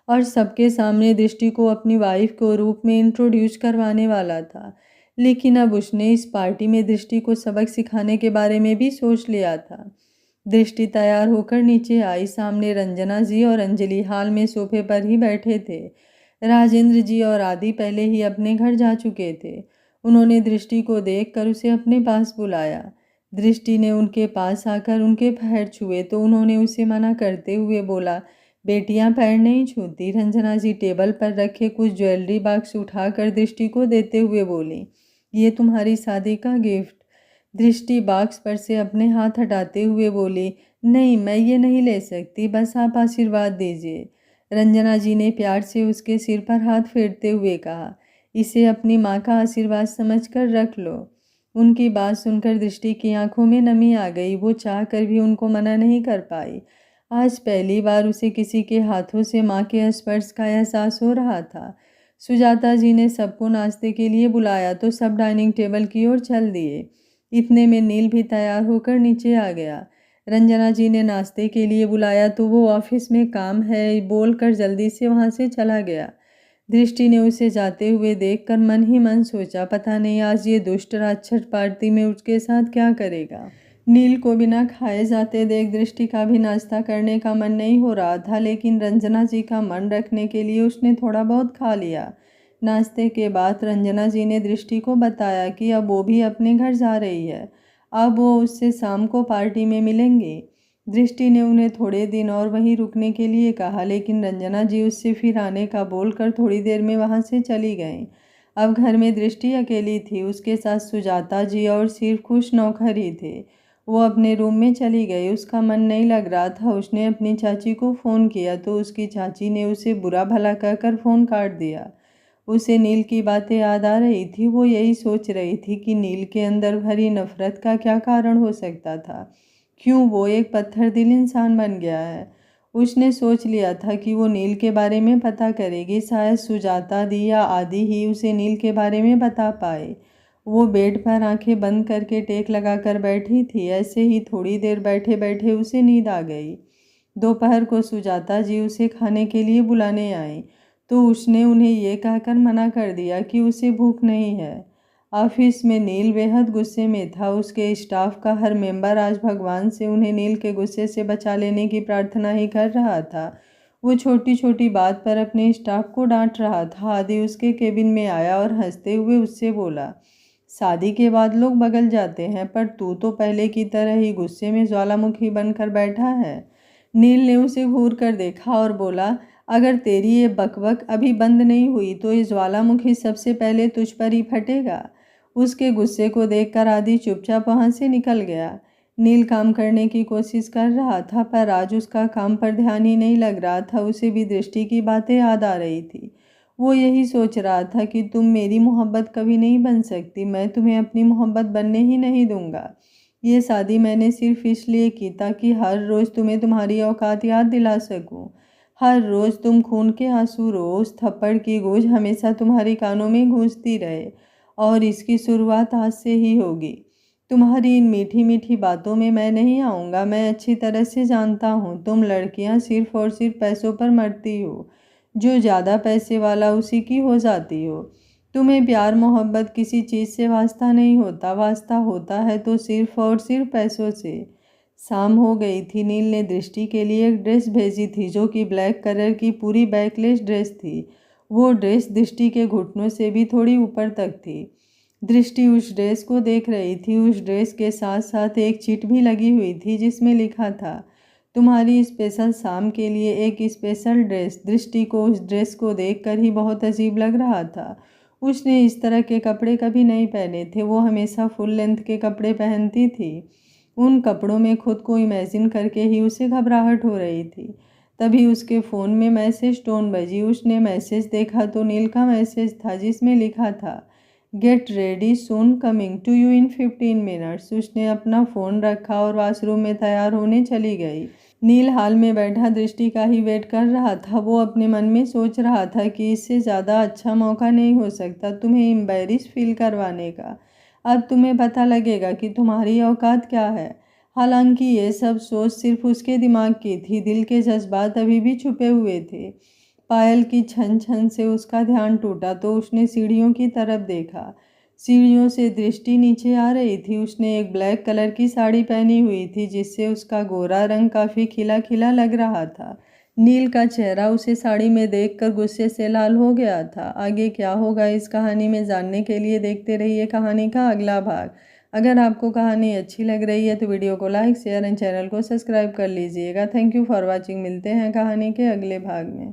और सबके सामने दृष्टि को अपनी वाइफ के रूप में इंट्रोड्यूस करवाने वाला था। लेकिन अब उसने इस पार्टी में दृष्टि को सबक सिखाने के बारे में भी सोच लिया था। दृष्टि तैयार होकर नीचे आई। सामने रंजना जी और अंजलि हाल में सोफे पर ही बैठे थे। राजेंद्र जी और आदि पहले ही अपने घर जा चुके थे। उन्होंने दृष्टि को देखकर उसे अपने पास बुलाया। दृष्टि ने उनके पास आकर उनके पैर छुए तो उन्होंने उसे मना करते हुए बोला, बेटियां पैर नहीं छूती। रंजना जी टेबल पर रखे कुछ ज्वेलरी बॉक्स उठाकर दृष्टि को देते हुए बोली, ये तुम्हारी शादी का गिफ्ट। दृष्टि बॉक्स पर से अपने हाथ हटाते हुए बोली, नहीं, मैं ये नहीं ले सकती, बस आप आशीर्वाद दीजिए। रंजना जी ने प्यार से उसके सिर पर हाथ फेरते हुए कहा, इसे अपनी माँ का आशीर्वाद समझकर रख लो। उनकी बात सुनकर दृष्टि की आंखों में नमी आ गई। वो चाह कर भी उनको मना नहीं कर पाई। आज पहली बार उसे किसी के हाथों से माँ के स्पर्श का एहसास हो रहा था। सुजाता जी ने सबको नाश्ते के लिए बुलाया तो सब डाइनिंग टेबल की ओर चल दिए। इतने में नील भी तैयार होकर नीचे आ गया। रंजना जी ने नाश्ते के लिए बुलाया तो वो ऑफिस में काम है बोलकर जल्दी से वहाँ से चला गया। दृष्टि ने उसे जाते हुए देखकर मन ही मन सोचा, पता नहीं आज ये दुष्ट राक्षस पार्टी में उसके साथ क्या करेगा। नील को बिना खाए जाते देख दृष्टि का भी नाश्ता करने का मन नहीं हो रहा था, लेकिन रंजना जी का मन रखने के लिए उसने थोड़ा बहुत खा लिया। नाश्ते के बाद रंजना जी ने दृष्टि को बताया कि अब वो भी अपने घर जा रही है। अब वो उससे शाम को पार्टी में मिलेंगे। दृष्टि ने उन्हें थोड़े दिन और वहीं रुकने के लिए कहा, लेकिन रंजना जी उससे फिर आने का बोलकर थोड़ी देर में वहां से चली गईं। अब घर में दृष्टि अकेली थी। उसके साथ सुजाता जी और सिर्फ खुश नौकर ही थे। वो अपने रूम में चली गई। उसका मन नहीं लग रहा था। उसने अपनी चाची को फ़ोन किया तो उसकी चाची ने उसे बुरा भला कहकर फ़ोन काट दिया। उसे नील की बातें याद आ रही थी। वो यही सोच रही थी कि नील के अंदर भरी नफरत का क्या कारण हो सकता था। क्यों वो एक पत्थर दिल इंसान बन गया है। उसने सोच लिया था कि वो नील के बारे में पता करेगी। शायद सुजाता दी या आदि ही उसे नील के बारे में बता पाए। वो बेड पर आंखें बंद करके टेक लगाकर बैठी थी। ऐसे ही थोड़ी देर बैठे बैठे उसे नींद आ गई। दोपहर को सुजाता जी उसे खाने के लिए बुलाने आई तो उसने उन्हें ये कहकर मना कर दिया कि उसे भूख नहीं है। ऑफिस में नील बेहद गुस्से में था। उसके स्टाफ का हर मेंबर आज भगवान से उन्हें नील के गुस्से से बचा लेने की प्रार्थना ही कर रहा था। वो छोटी छोटी बात पर अपने स्टाफ को डांट रहा था। आदि उसके केबिन में आया और हंसते हुए उससे बोला, शादी के बाद लोग बदल जाते हैं पर तू तो पहले की तरह ही गुस्से में ज्वालामुखी बनकर बैठा है। नील ने उसे घूर कर देखा और बोला, अगर तेरी ये बकबक अभी बंद नहीं हुई तो ये ज्वालामुखी सबसे पहले तुझ पर ही फटेगा। उसके गुस्से को देखकर आदि चुपचाप वहाँ से निकल गया। नील काम करने की कोशिश कर रहा था पर आज उसका काम पर ध्यान ही नहीं लग रहा था। उसे भी दृष्टि की बातें याद आ रही थी। वो यही सोच रहा था कि तुम मेरी मोहब्बत कभी नहीं बन सकती। मैं तुम्हें अपनी मोहब्बत बनने ही नहीं दूंगा। ये शादी मैंने सिर्फ इसलिए की ताकि हर रोज़ तुम्हें तुम्हारी औकात याद दिला सकूं। हर रोज़ तुम खून के आंसू रो, उस थप्पड़ की गूंज हमेशा तुम्हारी कानों में गूंजती रहे। और इसकी शुरुआत आज से ही होगी। तुम्हारी इन मीठी मीठी बातों में मैं नहीं आऊँगा। मैं अच्छी तरह से जानता हूँ तुम लड़कियाँ सिर्फ और सिर्फ पैसों पर मरती हो। जो ज़्यादा पैसे वाला उसी की हो जाती हो। तुम्हें प्यार मोहब्बत किसी चीज़ से वास्ता नहीं होता। वास्ता होता है तो सिर्फ और सिर्फ पैसों से। शाम हो गई थी। नील ने दृष्टि के लिए एक ड्रेस भेजी थी जो कि ब्लैक कलर की पूरी बैकलेस ड्रेस थी। वो ड्रेस दृष्टि के घुटनों से भी थोड़ी ऊपर तक थी। दृष्टि उस ड्रेस को देख रही थी। उस ड्रेस के साथ साथ एक चिट भी लगी हुई थी जिसमें लिखा था, तुम्हारी स्पेशल शाम के लिए एक स्पेशल ड्रेस। दृष्टि को उस ड्रेस को देखकर ही बहुत अजीब लग रहा था। उसने इस तरह के कपड़े कभी नहीं पहने थे। वो हमेशा फुल लेंथ के कपड़े पहनती थी। उन कपड़ों में खुद को इमेजिन करके ही उसे घबराहट हो रही थी। तभी उसके फ़ोन में मैसेज टोन बजी। उसने मैसेज देखा तो नील का मैसेज था जिसमें लिखा था, get ready soon coming to you in 15 minutes. उसने अपना फ़ोन रखा और वॉशरूम में तैयार होने चली गई। नील हाल में बैठा दृष्टि का ही वेट कर रहा था। वो अपने मन में सोच रहा था कि इससे ज़्यादा अच्छा मौका नहीं हो सकता तुम्हें एम्बैरिश फील करवाने का। अब तुम्हें पता लगेगा कि तुम्हारी औकात क्या है। हालांकि ये सब सोच सिर्फ उसके दिमाग की थी। दिल के जज्बात अभी भी छुपे हुए थे। पायल की छन छन से उसका ध्यान टूटा तो उसने सीढ़ियों की तरफ देखा। सीढ़ियों से दृष्टि नीचे आ रही थी। उसने एक ब्लैक कलर की साड़ी पहनी हुई थी जिससे उसका गोरा रंग काफ़ी खिला खिला लग रहा था। नील का चेहरा उसे साड़ी में देखकर गुस्से से लाल हो गया था। आगे क्या होगा इस कहानी में जानने के लिए देखते रहिए कहानी का अगला भाग। अगर आपको कहानी अच्छी लग रही है तो वीडियो को लाइक शेयर एंड चैनल को सब्सक्राइब कर लीजिएगा। Thank you for watching. मिलते हैं कहानी के अगले भाग में।